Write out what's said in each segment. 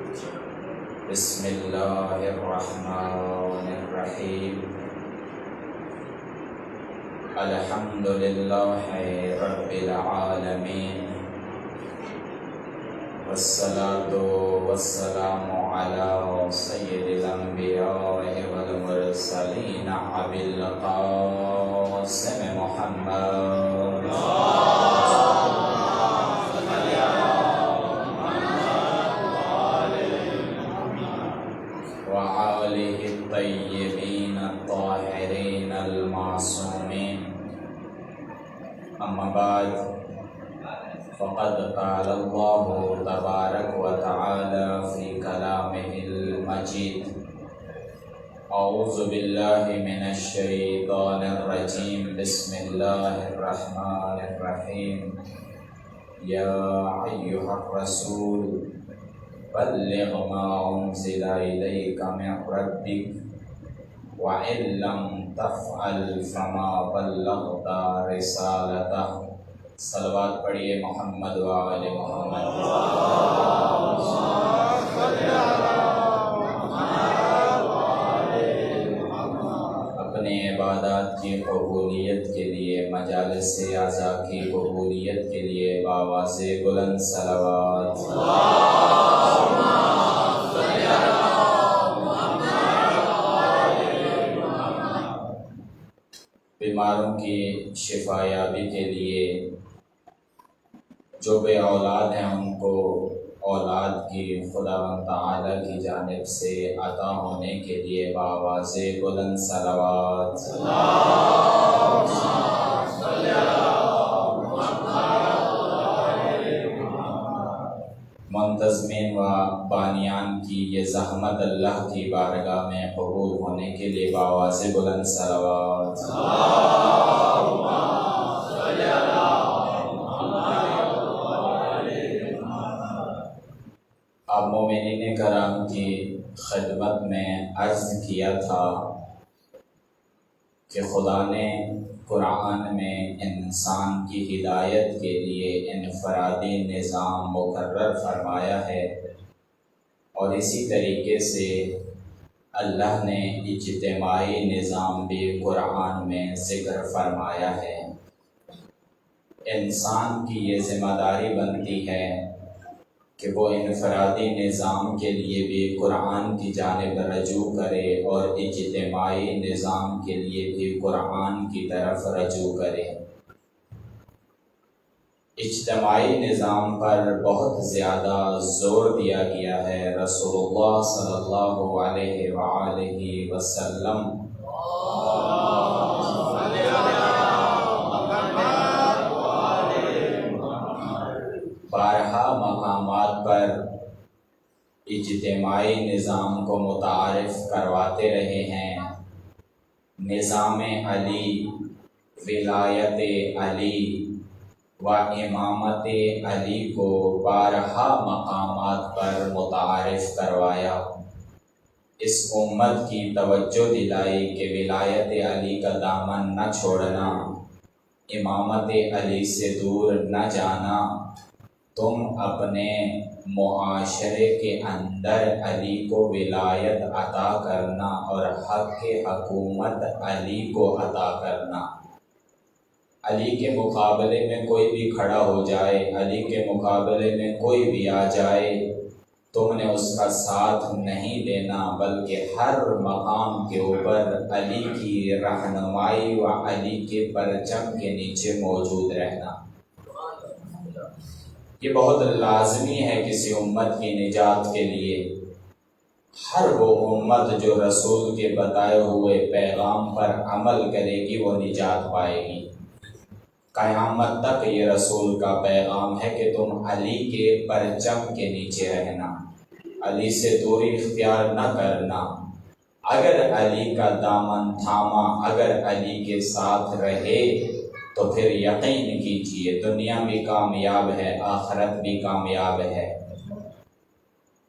بسم اللہ الرحمن الرحیم الحمد للہ رب العالمین والصلاة والسلام علی سید الانبیاء والمرسلین ابی القاسم محمد وآلہ الطیبین الطاہرین المعصومین اما بعد فقد قال اللہ تبارک و تعالی فی کلامہ المجید اعوذ باللہ من الشیطان الرجیم بسم اللہ الرحمن الرحیم یا ایہا الرسول بلغ ما انزل الیک من ربک وَإِن لَّمْ تَفْعَلْ فَمَا بَلَّغْتَ رِسَالَتَهُ۔ صلوات پڑھیے محمد و آل محمد۔ اپنے عبادات کی قبولیت کے لیے، مجالس اعضاء کی قبولیت کے لیے بآواز بلند صلوات۔ بیماروں کی شفا یابی کے لیے، جو بے اولاد ہیں ان کو اولاد کی خداوند تعالی کی جانب سے عطا ہونے کے لیے بآواز بلند صلوات۔ منتظمین و بانیان کی یہ زحمت اللہ کی بارگاہ میں قبول ہونے کے لیے بآواز بلند صلوات۔ اب مومنین کرام کی خدمت میں عرض کیا تھا کہ خدا نے قرآن میں انسان کی ہدایت کے لیے انفرادی نظام مقرر فرمایا ہے، اور اسی طریقے سے اللہ نے اجتماعی نظام بھی قرآن میں ذکر فرمایا ہے۔ انسان کی یہ ذمہ داری بنتی ہے کہ وہ انفرادی نظام کے لیے بھی قرآن کی جانب رجوع کرے اور اجتماعی نظام کے لیے بھی قرآن کی طرف رجوع کرے۔ اجتماعی نظام پر بہت زیادہ زور دیا گیا ہے۔ رسول اللہ صلی اللہ علیہ وآلہ وسلم بارہا مقامات پر اجتماعی نظام کو متعارف کرواتے رہے ہیں۔ نظام علی، ولایت علی و امامت علی کو بارہا مقامات پر متعارف کروایا۔ اس امت کی توجہ دلائی کہ ولایت علی کا دامن نہ چھوڑنا، امامت علی سے دور نہ جانا، تم اپنے معاشرے کے اندر علی کو ولایت عطا کرنا اور حق حکومت علی کو عطا کرنا۔ علی کے مقابلے میں کوئی بھی کھڑا ہو جائے، علی کے مقابلے میں کوئی بھی آ جائے، تم نے اس کا ساتھ نہیں دینا، بلکہ ہر مقام کے اوپر علی کی رہنمائی و علی کے پرچم کے نیچے موجود رہنا۔ یہ بہت لازمی ہے کسی امت کی نجات کے لیے۔ ہر وہ امت جو رسول کے بتائے ہوئے پیغام پر عمل کرے گی وہ نجات پائے گی۔ قیامت تک یہ رسول کا پیغام ہے کہ تم علی کے پرچم کے نیچے رہنا، علی سے دوری اختیار نہ کرنا۔ اگر علی کا دامن تھاما، اگر علی کے ساتھ رہے تو پھر یقین کیجئے دنیا بھی کامیاب ہے، آخرت بھی کامیاب ہے۔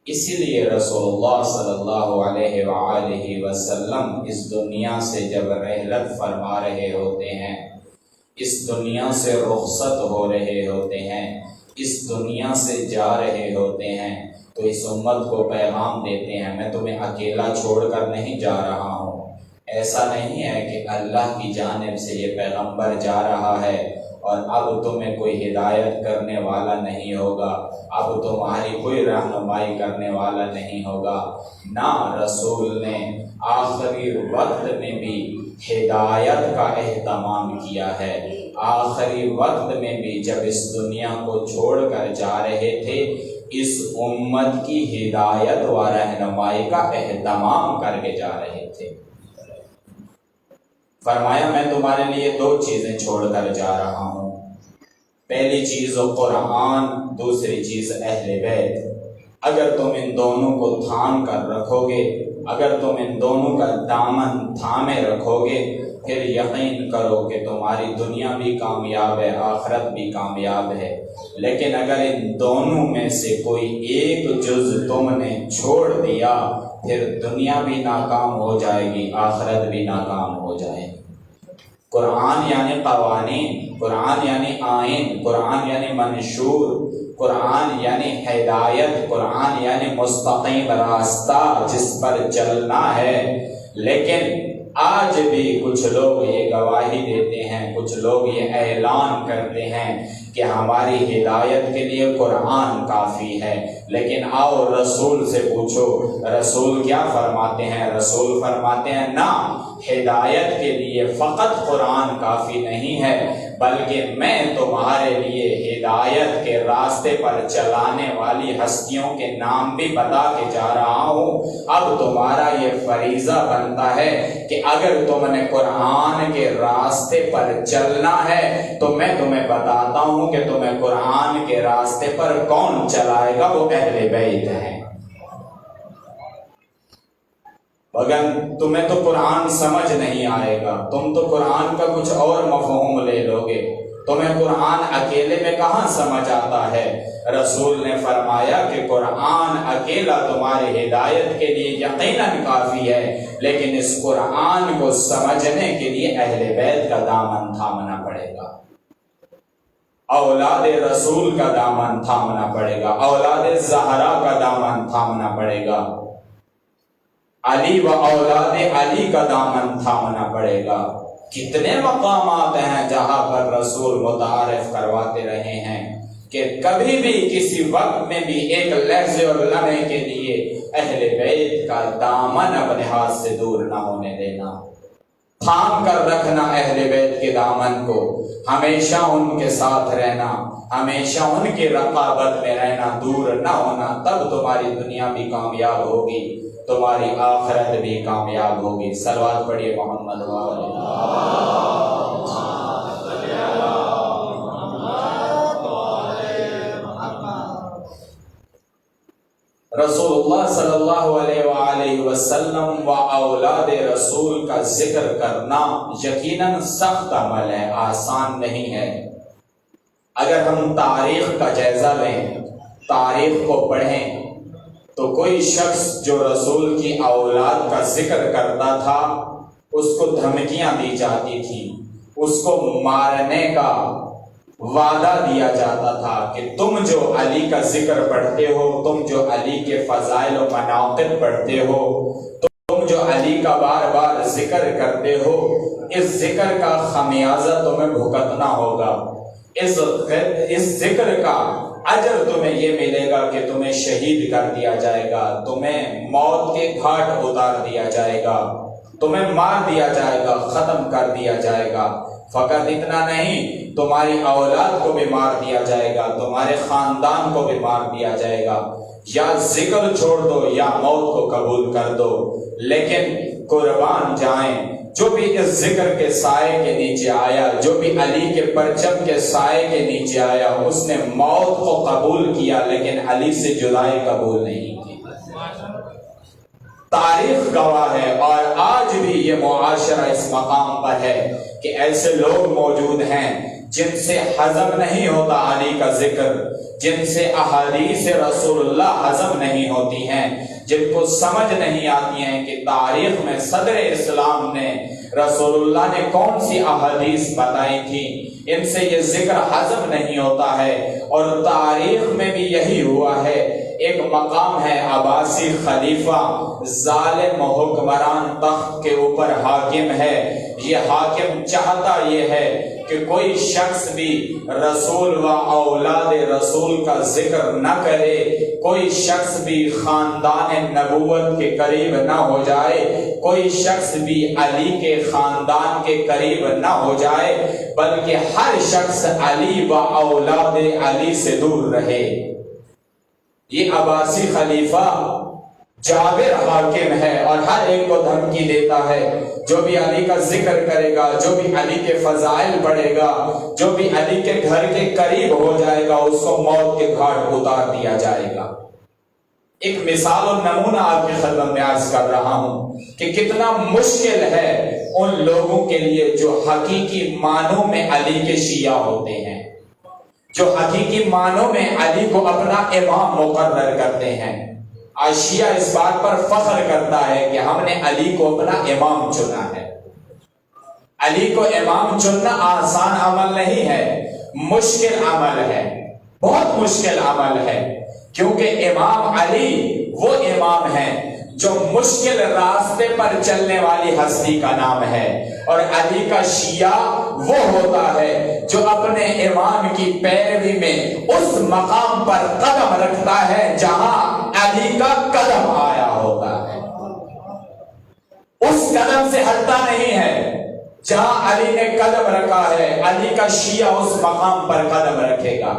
اسی لیے رسول اللہ صلی اللہ علیہ وآلہ وسلم اس دنیا سے جب رحلت فرما رہے ہوتے ہیں، اس دنیا سے رخصت ہو رہے ہوتے ہیں، اس دنیا سے جا رہے ہوتے ہیں، تو تو اس امت کو پیغام دیتے ہیں میں تمہیں اکیلا چھوڑ کر نہیں جا رہا ہوں۔ ایسا نہیں ہے کہ اللہ کی جانب سے یہ پیغمبر جا رہا ہے اور اب تمہیں کوئی ہدایت کرنے والا نہیں ہوگا، اب تمہاری کوئی رہنمائی کرنے والا نہیں ہوگا۔ نہ، رسول نے آخری وقت میں بھی ہدایت کا اہتمام کیا ہے۔ آخری وقت میں بھی جب اس دنیا کو چھوڑ کر جا رہے تھے، اس امت کی ہدایت و رہنمائی کا اہتمام کر کے جا رہے تھے۔ فرمایا میں تمہارے لیے 2 چیزیں چھوڑ کر جا رہا ہوں، پہلی چیز قرآن، دوسری چیز اہل بیت۔ اگر تم ان دونوں کو تھام کر رکھو گے، اگر تم ان دونوں کا دامن تھامے رکھو گے، پھر یقین کرو کہ تمہاری دنیا بھی کامیاب ہے، آخرت بھی کامیاب ہے۔ لیکن اگر ان دونوں میں سے کوئی ایک جز تم نے چھوڑ دیا، پھر دنیا بھی ناکام ہو جائے گی، آخرت بھی ناکام ہو جائے گی۔ قرآن یعنی قوانین، قرآن یعنی آئین، قرآن یعنی منشور، قرآن یعنی ہدایت، قرآن یعنی مستقیم راستہ جس پر چلنا ہے۔ لیکن آج بھی کچھ لوگ یہ گواہی دیتے ہیں، کچھ لوگ یہ اعلان کرتے ہیں کہ ہماری ہدایت کے لیے قرآن کافی ہے۔ لیکن آؤ رسول سے پوچھو، رسول کیا فرماتے ہیں؟ رسول فرماتے ہیں نہ، ہدایت کے لیے فقط قرآن کافی نہیں ہے، بلکہ میں تمہارے لیے ہدایت کے راستے پر چلانے والی ہستیوں کے نام بھی بتا کے جا رہا ہوں۔ اب تمہارا یہ فریضہ بنتا ہے کہ اگر تم نے قرآن کے راستے پر چلنا ہے تو میں تمہیں بتاتا ہوں کہ تمہیں قرآن کے راستے پر کون چلائے گا، وہ اہل بیت ہیں۔ مگر تمہیں تو قرآن سمجھ نہیں آئے گا، تم تو قرآن کا کچھ اور مفہوم لے لو گے، تمہیں قرآن اکیلے میں کہاں سمجھ آتا ہے۔ رسول نے فرمایا کہ قرآن اکیلا تمہاری ہدایت کے لیے یقیناً کافی ہے، لیکن اس قرآن کو سمجھنے کے لیے اہل بیت کا دامن تھامنا پڑے گا، اولاد رسول کا دامن تھامنا پڑے گا، اولاد زہرا کا دامن تھامنا پڑے گا، علی و اولاد علی کا دامن تھامنا پڑے گا۔ کتنے مقامات ہیں جہاں پر رسول متعارف کرواتے رہے ہیں کہ کبھی بھی کسی وقت میں بھی ایک لحظے اور لمحے کے لیے اہل بیت کا دامن اپنے ہاتھ سے دور نہ ہونے دینا، تھام کر رکھنا اہل بیت کے دامن کو، ہمیشہ ان کے ساتھ رہنا، ہمیشہ ان کی رقابت میں رہنا، دور نہ ہونا۔ تب تمہاری دنیا بھی کامیاب ہوگی، تمہاری آخرت بھی کامیاب ہوگی۔ صلوات پڑھیے محمد رسول اللہ صلی اللہ علیہ وآلہ وسلم و اولاد رسول کا ذکر کرنا یقیناً سخت عمل ہے، آسان نہیں ہے۔ اگر ہم تاریخ کا جائزہ لیں، تاریخ کو پڑھیں، تو کوئی شخص جو رسول کی اولاد کا ذکر کرتا تھا اس کو دھمکیاں دی جاتی تھی، اس کو مارنے کا وعدہ دیا جاتا تھا کہ تم جو علی کا ذکر پڑھتے ہو، تم جو علی کے فضائل و مناقب پڑھتے ہو، تم جو علی کا بار بار ذکر کرتے ہو، اس ذکر کا خمیازہ تمہیں بھگتنا ہوگا، اس ذکر کا اجر تمہیں یہ ملے گا کہ تمہیں شہید کر دیا جائے گا، تمہیں موت کے گھاٹ اتار دیا جائے گا، تمہیں مار دیا جائے گا، ختم کر دیا جائے گا۔ فقط اتنا نہیں، تمہاری اولاد کو بھی مار دیا جائے گا، تمہارے خاندان کو بھی مار دیا جائے گا، یا ذکر چھوڑ دو یا موت کو قبول کر دو۔ لیکن قربان جائیں، جو بھی اس ذکر کے سائے کے نیچے آیا، جو بھی علی کے پرچم کے سائے کے نیچے آیا، اس نے موت کو قبول کیا لیکن علی سے جدائی قبول نہیں کی۔ تاریخ گواہ ہے، اور آج بھی یہ معاشرہ اس مقام پر ہے کہ ایسے لوگ موجود ہیں جن سے ہضم نہیں ہوتا علی کا ذکر، جن سے احادیث رسول اللہ ہضم نہیں ہوتی ہیں، جن کو سمجھ نہیں آتی ہیں کہ تاریخ میں صدر اسلام نے، رسول اللہ نے کون سی احادیث بتائی تھی، ان سے یہ ذکر ہضم نہیں ہوتا ہے۔ اور تاریخ میں بھی یہی ہوا ہے، ایک مقام ہے عباسی خلیفہ، ظالم حکمران تخت کے اوپر حاکم ہے. یہ حاکم چاہتا یہ ہے کہ کوئی شخص بھی رسول و اولاد رسول کا ذکر نہ کرے، کوئی شخص بھی خاندان نبوت کے قریب نہ ہو جائے، کوئی شخص بھی علی کے خاندان کے قریب نہ ہو جائے، بلکہ ہر شخص علی و اولاد علی سے دور رہے. یہ عباسی خلیفہ جابر حاکم ہے اور ہر ایک کو دھمکی دیتا ہے، جو بھی علی کا ذکر کرے گا، جو بھی علی کے فضائل پڑھے گا، جو بھی علی کے گھر کے قریب ہو جائے گا، اس کو موت کے گھاٹ اتار دیا جائے گا. ایک مثال اور نمونہ آپ کی خدمت میں عرض کر رہا ہوں کہ کتنا مشکل ہے ان لوگوں کے لیے جو حقیقی معنوں میں علی کے شیعہ ہوتے ہیں، جو حقیقی معنوں میں علی کو اپنا امام مقرر کرتے ہیں. آج شیعہ اس بات پر فخر کرتا ہے کہ ہم نے علی کو اپنا امام چنا ہے. علی کو امام چننا آسان عمل نہیں ہے، مشکل عمل ہے، بہت مشکل عمل ہے، کیونکہ امام علی وہ امام ہے جو مشکل راستے پر چلنے والی ہستی کا نام ہے، اور علی کا شیعہ وہ ہوتا ہے جو اپنے امام کی پیروی میں اس مقام پر قدم رکھتا ہے جہاں علی کا قدم آیا ہوتا ہے، اس قدم سے ہٹتا نہیں ہے. جہاں علی نے قدم رکھا ہے علی کا شیعہ اس مقام پر قدم رکھے گا.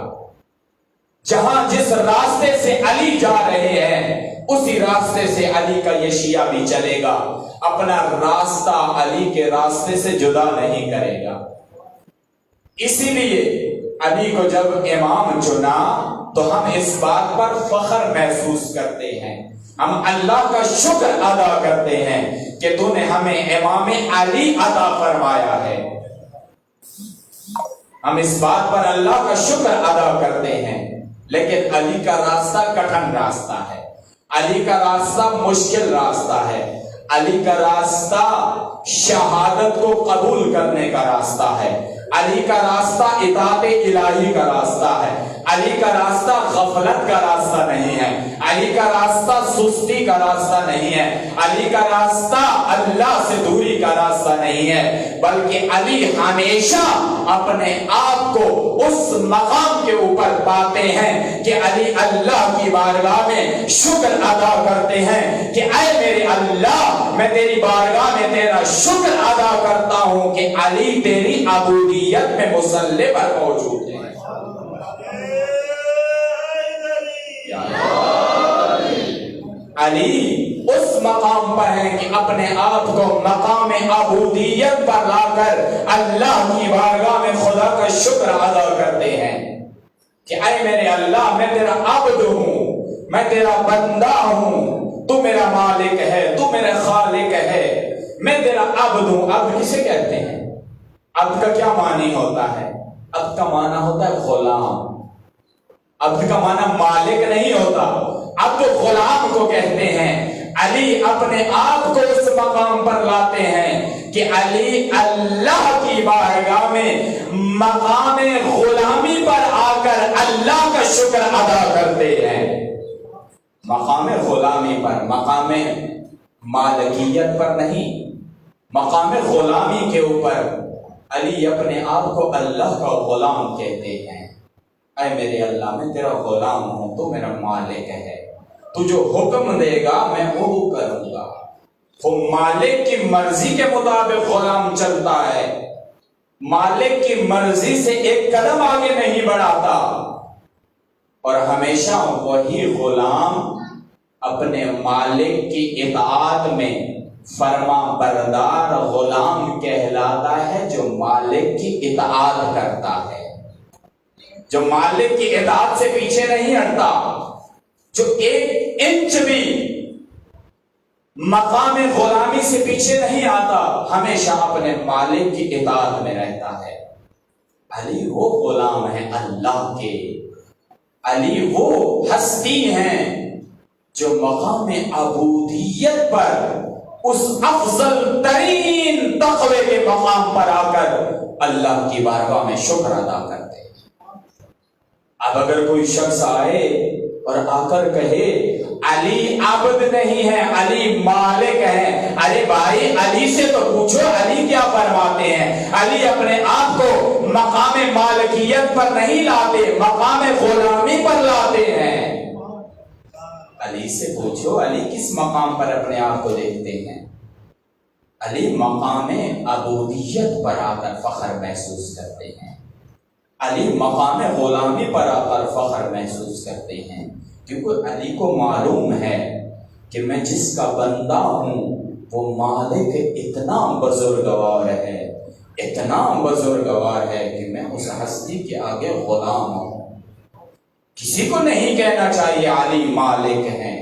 جہاں جس راستے سے علی جا رہے ہیں اسی راستے سے علی کا یہ شیعہ بھی چلے گا، اپنا راستہ علی کے راستے سے جدا نہیں کرے گا. اسی لیے علی کو جب امام چنا تو ہم اس بات پر فخر محسوس کرتے ہیں، ہم اللہ کا شکر ادا کرتے ہیں کہ تو نے ہمیں امام علی عطا فرمایا ہے. ہم اس بات پر اللہ کا شکر ادا کرتے ہیں. لیکن علی کا راستہ کٹھن راستہ ہے، علی کا راستہ مشکل راستہ ہے، علی کا راستہ شہادت کو قبول کرنے کا راستہ ہے، علی کا راستہ اطاعت الہی کا راستہ ہے، علی کا راستہ غفلت کا راستہ نہیں ہے، علی کا راستہ سستی کا راستہ نہیں ہے، علی کا راستہ اللہ سے دوری کا راستہ نہیں ہے، بلکہ علی ہمیشہ اپنے آپ کو اس مقام کے اوپر پاتے ہیں کہ علی اللہ کی بارگاہ میں شکر ادا کرتے ہیں کہ اے میرے اللہ، میں تیری بارگاہ میں تیرا شکر ادا کرتا ہوں کہ علی تیری عبودیت میں مصلی پر موجود ہے. علی اس مقام پر ہے کہ اپنے آپ کو مقام عبودیت پر لا کر اللہ کی بارگاہ میں خدا کا شکر ادا کرتے ہیں کہ اے میرے اللہ، میں تیرا عبد ہوں، میں تیرا بندہ ہوں، تو میرا مالک ہے، تو میرا خالق ہے، میں تیرا عبد ہوں. عبد کسے کہتے ہیں؟ عبد کا کیا معنی ہوتا ہے؟ عبد کا معنی ہوتا ہے غلام. عبد کا معنی مالک نہیں ہوتا، عبد غلام کو کہتے ہیں. علی اپنے آپ کو اس مقام پر لاتے ہیں کہ علی اللہ کی بارگاہ میں مقام غلامی پر آ کر اللہ کا شکر ادا کرتے ہیں. مقام غلامی پر، مقام مالکیت پر نہیں، مقام غلامی کے اوپر علی اپنے آپ کو اللہ کا غلام کہتے ہیں. اے میرے اللہ، میں تیرا غلام ہوں، تو میرا مالک ہے، تو جو حکم دے گا میں وہ کروں گا. وہ مالک کی مرضی کے مطابق غلام چلتا ہے، مالک کی مرضی سے ایک قدم آگے نہیں بڑھاتا، اور ہمیشہ وہی غلام اپنے مالک کی اطاعت میں فرما بردار غلام کہلاتا ہے جو مالک کی اطاعت کرتا ہے، جو مالک کی اطاعت سے پیچھے نہیں ہٹتا، جو ایک انچ بھی مقام غلامی سے پیچھے نہیں آتا، ہمیشہ اپنے مالک کی اطاعت میں رہتا ہے. علی وہ غلام ہیں اللہ کے، علی وہ ہستی ہیں جو مقام عبودیت پر اس افضل ترین تقوی کے مقام پر آ کر اللہ کی بارگاہ میں شکر ادا کرتے ہیں. اب اگر کوئی شخص آئے اور آ کر کہے علی عبد نہیں ہے، علی مالک ہے۔ ارے بھائی علی سے تو پوچھو علی کیا فرماتے ہیں۔ علی اپنے آپ کو مقام مالکیت پر نہیں لاتے، مقام غلامی پر لاتے ہیں۔ علی سے پوچھو علی کس مقام پر اپنے آپ کو دیکھتے ہیں۔ علی مقام عبودیت پر آ کر فخر محسوس کرتے ہیں، علی مقام غلامی پر آ کر فخر محسوس کرتے ہیں، کیونکہ علی کو معلوم ہے کہ میں جس کا بندہ ہوں وہ مالک اتنا بزرگوار ہے، اتنا بزرگوار ہے کہ میں اس ہستی کے آگے غلام ہوں۔ کسی کو نہیں کہنا چاہیے علی مالک ہیں۔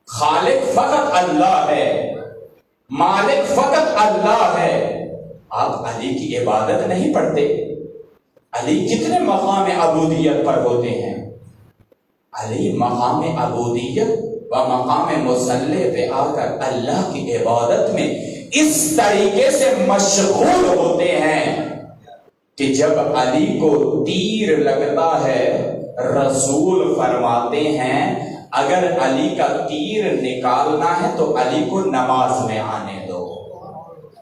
خالق فقط اللہ ہے، مالک فقط اللہ ہے۔ آپ علی کی عبادت نہیں پڑھتے؟ علی کتنے مقام عبودیت پر ہوتے ہیں؟ علی مقام عبودیت و مقام مصلی پہ آ کر اللہ کی عبادت میں اس طریقے سے مشغول ہوتے ہیں کہ جب علی کو تیر لگتا ہے رسول فرماتے ہیں اگر علی کا تیر نکالنا ہے تو علی کو نماز میں آنے دو،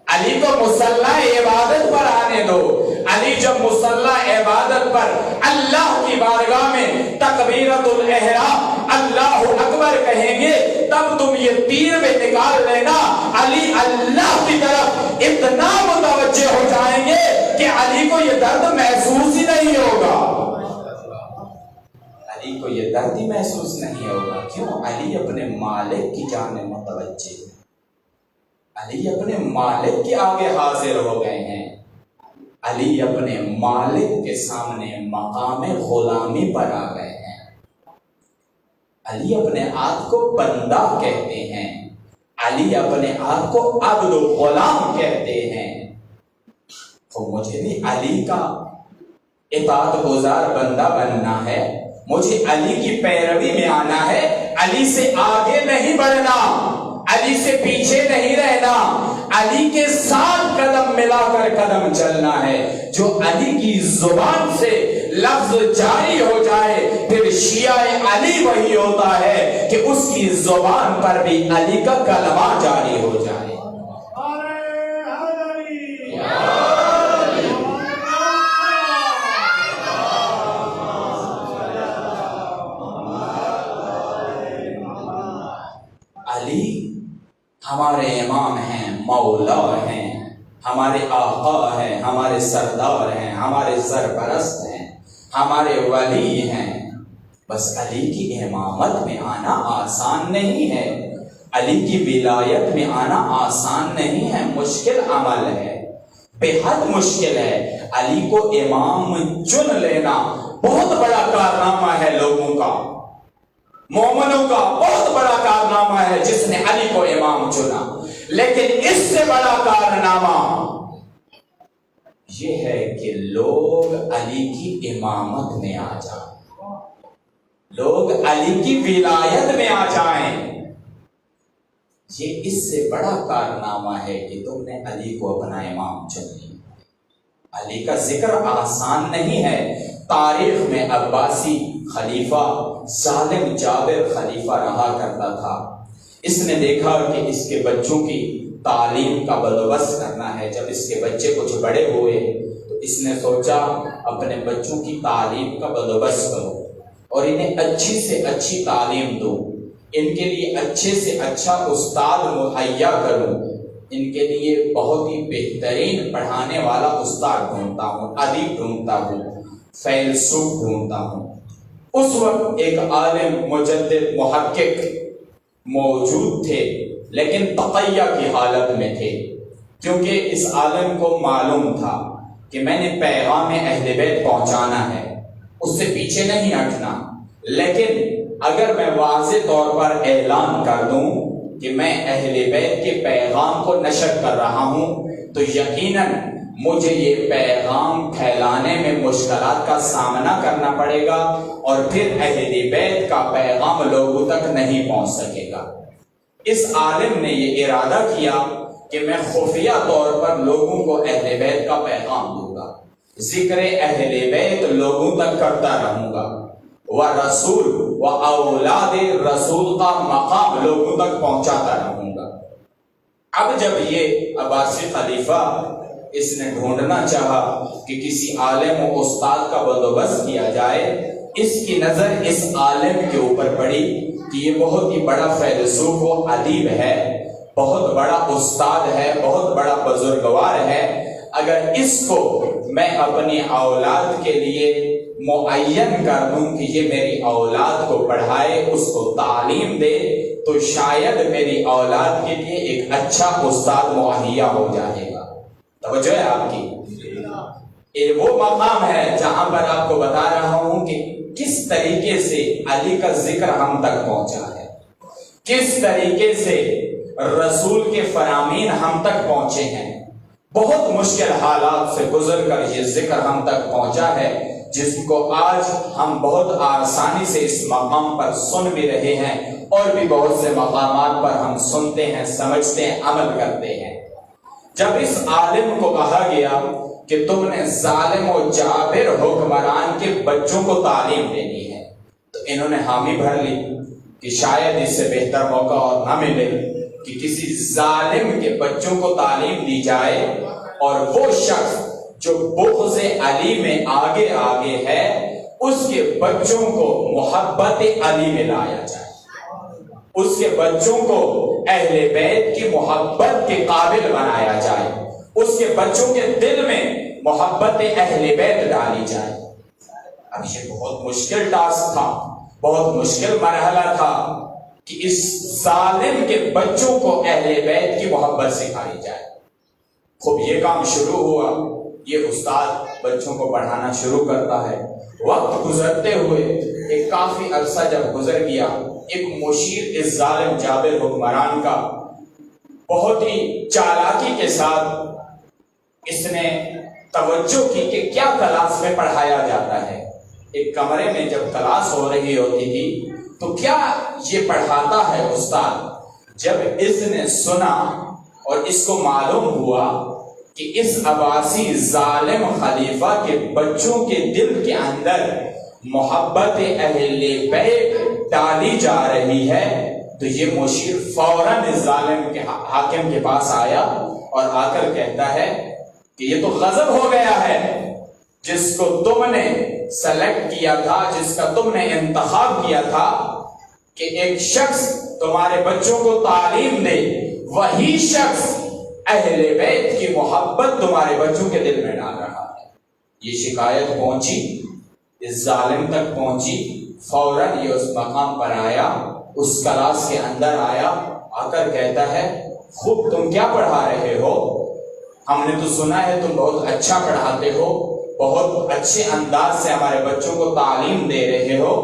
علی کو مصلی عبادت پر آنے دو۔ علی جب مصلی عبادت پر اللہ کی بارگاہ میں تکبیرۃ الاحرام اللہ اکبر کہیں گے تب تم یہ تیر میں نکال لینا۔ علی اللہ کی طرف اتنا متوجہ ہو جائیں گے کہ علی کو یہ درد محسوس ہی نہیں ہوگا، علی کو یہ درد ہی محسوس نہیں ہوگا۔ کیوں؟ علی اپنے مالک کی جانب متوجہ ہے، علی اپنے مالک کے آگے حاضر ہو گئے ہیں، علی اپنے مالک کے سامنے مقام غلامی پر آ گئے ہیں، علی اپنے آپ کو بندہ کہتے ہیں، علی اپنے آپ کو عبد و غلام کہتے ہیں۔ تو مجھے بھی علی کا اطاعت گزار بندہ بننا ہے، مجھے علی کی پیروی میں آنا ہے، علی سے آگے نہیں بڑھنا، علی سے پیچھے نہیں رہنا، علی کے ساتھ قدم ملا کر قدم چلنا ہے۔ جو علی کی زبان سے لفظ جاری ہو جائے پھر شیعہ علی وہی ہوتا ہے کہ اس کی زبان پر بھی علی کا کلمہ جاری ہو جائے۔ علی ہمارے امام ہیں، مولا ہیں، ہمارے آقا ہیں، ہمارے سردار ہیں، ہمارے سرپرست ہیں، ہمارے ولی ہیں۔ بس علی کی امامت میں آنا آسان نہیں ہے، علی کی ولایت میں آنا آسان نہیں ہے، مشکل عمل ہے، بے حد مشکل ہے۔ علی کو امام چن لینا بہت بڑا کارنامہ ہے، لوگوں کا، مومنوں کا بہت بڑا کارنامہ ہے جس نے علی کو امام چنا۔ لیکن اس سے بڑا کارنامہ یہ ہے کہ لوگ علی کی امامت میں آ جائیں، لوگ علی کی ولایت میں آ جائیں۔ یہ اس سے بڑا کارنامہ ہے کہ تم نے علی کو اپنا امام چن لیا۔ علی کا ذکر آسان نہیں ہے۔ تاریخ میں عباسی خلیفہ ظالم جابر خلیفہ رہا کرتا تھا۔ اس نے دیکھا کہ اس کے بچوں کی تعلیم کا بندوبست کرنا ہے۔ جب اس کے بچے کچھ بڑے ہوئے تو اس نے سوچا اپنے بچوں کی تعلیم کا بندوبست کرو اور انہیں اچھی سے اچھی تعلیم دو، ان کے لیے اچھے سے اچھا استاد مہیا کروں، ان کے لیے بہت ہی بہترین پڑھانے والا استاد ڈھونڈتا ہوں، ادیب ڈھونڈتا ہوں، فیلسوف ڈھونڈتا ہوں۔ اس وقت ایک عالم مجدد محقق موجود تھے لیکن تقیہ کی حالت میں تھے، کیونکہ اس عالم کو معلوم تھا کہ میں نے پیغام اہل بیت پہنچانا ہے، اس سے پیچھے نہیں ہٹنا۔ لیکن اگر میں واضح طور پر اعلان کر دوں کہ میں اہل بیت کے پیغام کو نشر کر رہا ہوں تو یقیناً مجھے یہ پیغام پھیلانے میں مشکلات کا سامنا کرنا پڑے گا اور پھر اہل بیت کا پیغام لوگوں تک نہیں پہنچ سکے گا۔ اس عالم نے یہ ارادہ کیا کہ میں خفیہ طور پر لوگوں کو اہل بیت کا پیغام دوں گا، ذکر اہل بیت لوگوں تک کرتا رہوں گا۔ وَرَسُولُ و اولاد رسول کا مقام لوگوں تک پہنچاتا رہوں گا۔ اب جب یہ عباسی خلیفہ اس نے ڈھونڈنا چاہا کہ کسی عالم و استاد کا بندوبست کیا جائے، اس کی نظر اس عالم کے اوپر پڑی کہ یہ بہت ہی بڑا فیلسوف و ادیب ہے، بہت بڑا استاد ہے، بہت بڑا بزرگوار ہے، اگر اس کو میں اپنی اولاد کے لیے معین کر دوں کہ یہ میری اولاد کو پڑھائے، اس کو تعلیم دے، تو شاید میری اولاد کے لیے ایک اچھا استاد مہیا ہو جائے گا۔ توجہ ہے آپ کی؟ یہ وہ مقام ہے جہاں پر آپ کو بتا رہا ہوں کہ کس طریقے سے علی کا ذکر ہم تک پہنچا ہے، کس طریقے سے رسول کے فرامین ہم تک پہنچے ہیں۔ بہت مشکل حالات سے گزر کر یہ ذکر ہم تک پہنچا ہے، جس کو آج ہم بہت آسانی سے اس مقام پر سن بھی رہے ہیں، اور بھی بہت سے مقامات پر ہم سنتے ہیں، سمجھتے ہیں، عمل کرتے ہیں۔ جب اس عالم کو کہا گیا کہ تم نے ظالم و جابر حکمران کے بچوں کو تعلیم دینی ہے، تو انہوں نے حامی بھر لی کہ شاید اس سے بہتر موقع اور نہ ملے کہ کسی ظالم کے بچوں کو تعلیم دی جائے، اور وہ شخص جو بغض علی میں آگے آگے ہے، اس کے بچوں کو محبت علی میں لایا جائے، اس کے بچوں کو اہل بیت کی محبت کے قابل بنایا جائے، اس کے بچوں کے دل میں محبت اہل بیت ڈالی جائے۔ اب یہ بہت مشکل ٹاسک تھا، بہت مشکل مرحلہ تھا کہ اس ظالم کے بچوں کو اہل بیت کی محبت سکھائی جائے۔ خوب یہ کام شروع ہوا، یہ استاد بچوں کو پڑھانا شروع کرتا ہے۔ وقت گزرتے ہوئے ایک کافی عرصہ جب گزر گیا، ایک مشیر اس ظالم جابر حکمران کا بہت ہی چالاکی کے ساتھ اس نے توجہ کی کہ کیا کلاس میں پڑھایا جاتا ہے۔ ایک کمرے میں جب کلاس ہو رہی ہوتی تھی تو کیا یہ پڑھاتا ہے استاد۔ جب اس نے سنا اور اس کو معلوم ہوا کہ اس عباسی ظالم خلیفہ کے بچوں کے دل کے اندر محبت اہل بیت ڈالی جا رہی ہے، تو یہ مشیر فوراً اس ظالم کے حاکم کے پاس آیا اور آ کر کہتا ہے کہ یہ تو غضب ہو گیا ہے، جس کو تم نے سلیکٹ کیا تھا، جس کا تم نے انتخاب کیا تھا کہ ایک شخص تمہارے بچوں کو تعلیم دے، وہی شخص اہل بیت کی محبت تمہارے بچوں کے دل میں ڈال رہا ہے۔ یہ شکایت پہنچی، اس ظالم تک پہنچی، فوراً یہ اس مقام پر آیا، اس کلاس کے اندر آیا، آ کر کہتا ہے خوب تم کیا پڑھا رہے ہو؟ ہم نے تو سنا ہے تم بہت اچھا پڑھاتے ہو، بہت اچھے انداز سے ہمارے بچوں کو تعلیم دے رہے ہو،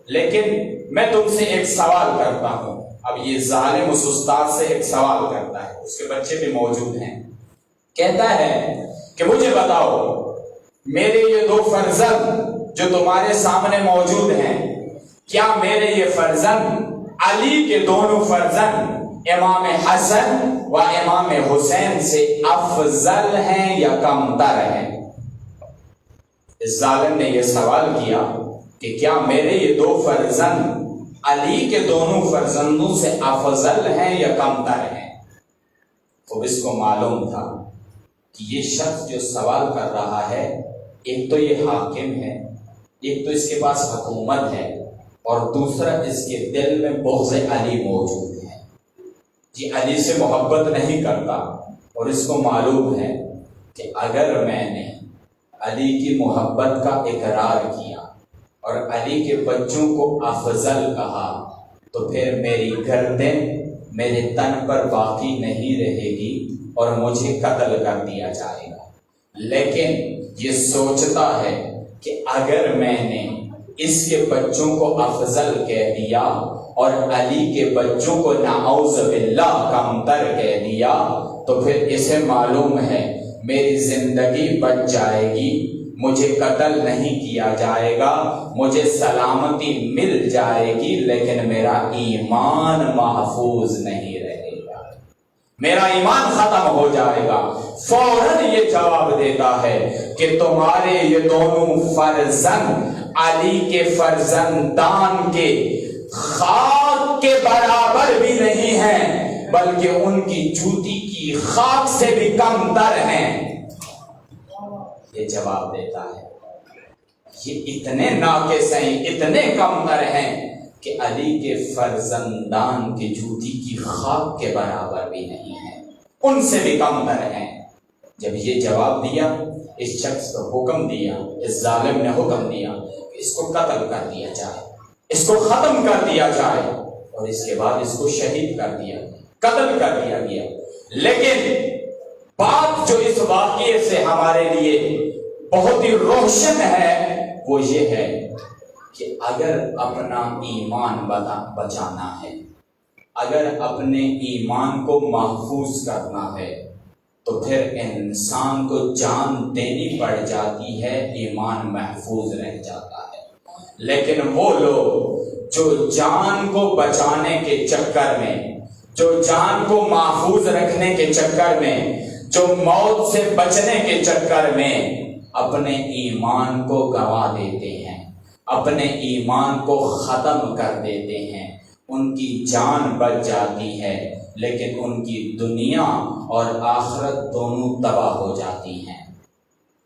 لیکن میں تم سے ایک سوال کرتا ہوں۔ اب یہ ظالم اس استاد سے ایک سوال کرتا ہے، اس کے بچے بھی موجود ہیں۔ کہتا ہے کہ مجھے بتاؤ، میرے یہ دو فرزند جو تمہارے سامنے موجود ہیں، کیا میرے یہ فرزند علی کے دونوں فرزند امام حسن و امام حسین سے افضل ہیں یا کم تر ہیں؟ اس ظالم نے یہ سوال کیا کہ کیا میرے یہ دو فرزند علی کے دونوں فرزندوں سے افضل ہیں یا کم تر ہیں؟ تو اس کو معلوم تھا کہ یہ شخص جو سوال کر رہا ہے، ایک تو یہ حاکم ہے، ایک تو اس کے پاس حکومت ہے، اور دوسرا اس کے دل میں بغض علی موجود ہے۔ یہ علی سے محبت نہیں کرتا، اور اس کو معلوم ہے کہ اگر میں نے علی کی محبت کا اقرار کیا اور علی کے بچوں کو افضل کہا، تو پھر میری گردن میرے تن پر باقی نہیں رہے گی اور مجھے قتل کر دیا جائے گا۔ لیکن یہ سوچتا ہے کہ اگر میں نے اس کے بچوں کو افضل کہہ دیا اور علی کے بچوں کو نعوذ باللہ کمتر کہہ دیا، تو پھر اسے معلوم ہے میری زندگی بچ جائے گی، مجھے قتل نہیں کیا جائے گا، مجھے سلامتی مل جائے گی، لیکن میرا ایمان محفوظ نہیں رہے گا، میرا ایمان ختم ہو جائے گا۔ فوراً یہ جواب دیتا ہے کہ تمہارے یہ دونوں فرزند علی کے فرزندان کے خاک کے برابر بھی نہیں ہیں، بلکہ ان کی جوتی کی خاک سے بھی کم تر ہیں۔ یہ جواب دیتا ہے یہ اتنے ناقص ہیں، اتنے کم تر ہیں کہ علی کے فرزندان کی جوتی کی خاک کے برابر بھی نہیں ہیں، ان سے بھی کم تر ہیں۔ جب یہ جواب دیا، اس شخص کو حکم دیا، اس ظالم نے حکم دیا کہ اس کو قتل کر دیا جائے، اس کو ختم کر دیا جائے، اور اس کے بعد اس کو شہید کر دیا، قتل کر دیا گیا۔ لیکن بات جو اس واقعے سے ہمارے لیے بہت ہی روشن ہے وہ یہ ہے کہ اگر اپنا ایمان بچانا ہے، اگر اپنے ایمان کو محفوظ کرنا ہے تو پھر انسان کو جان دینی پڑ جاتی ہے، ایمان محفوظ رہ جاتا ہے۔ لیکن وہ لوگ جو جان کو بچانے کے چکر میں، جو جان کو محفوظ رکھنے کے چکر میں، جو موت سے بچنے کے چکر میں اپنے ایمان کو گنوا دیتے ہیں، اپنے ایمان کو ختم کر دیتے ہیں، ان کی جان بچ جاتی ہے لیکن ان کی دنیا اور آخرت دونوں تباہ ہو جاتی ہیں۔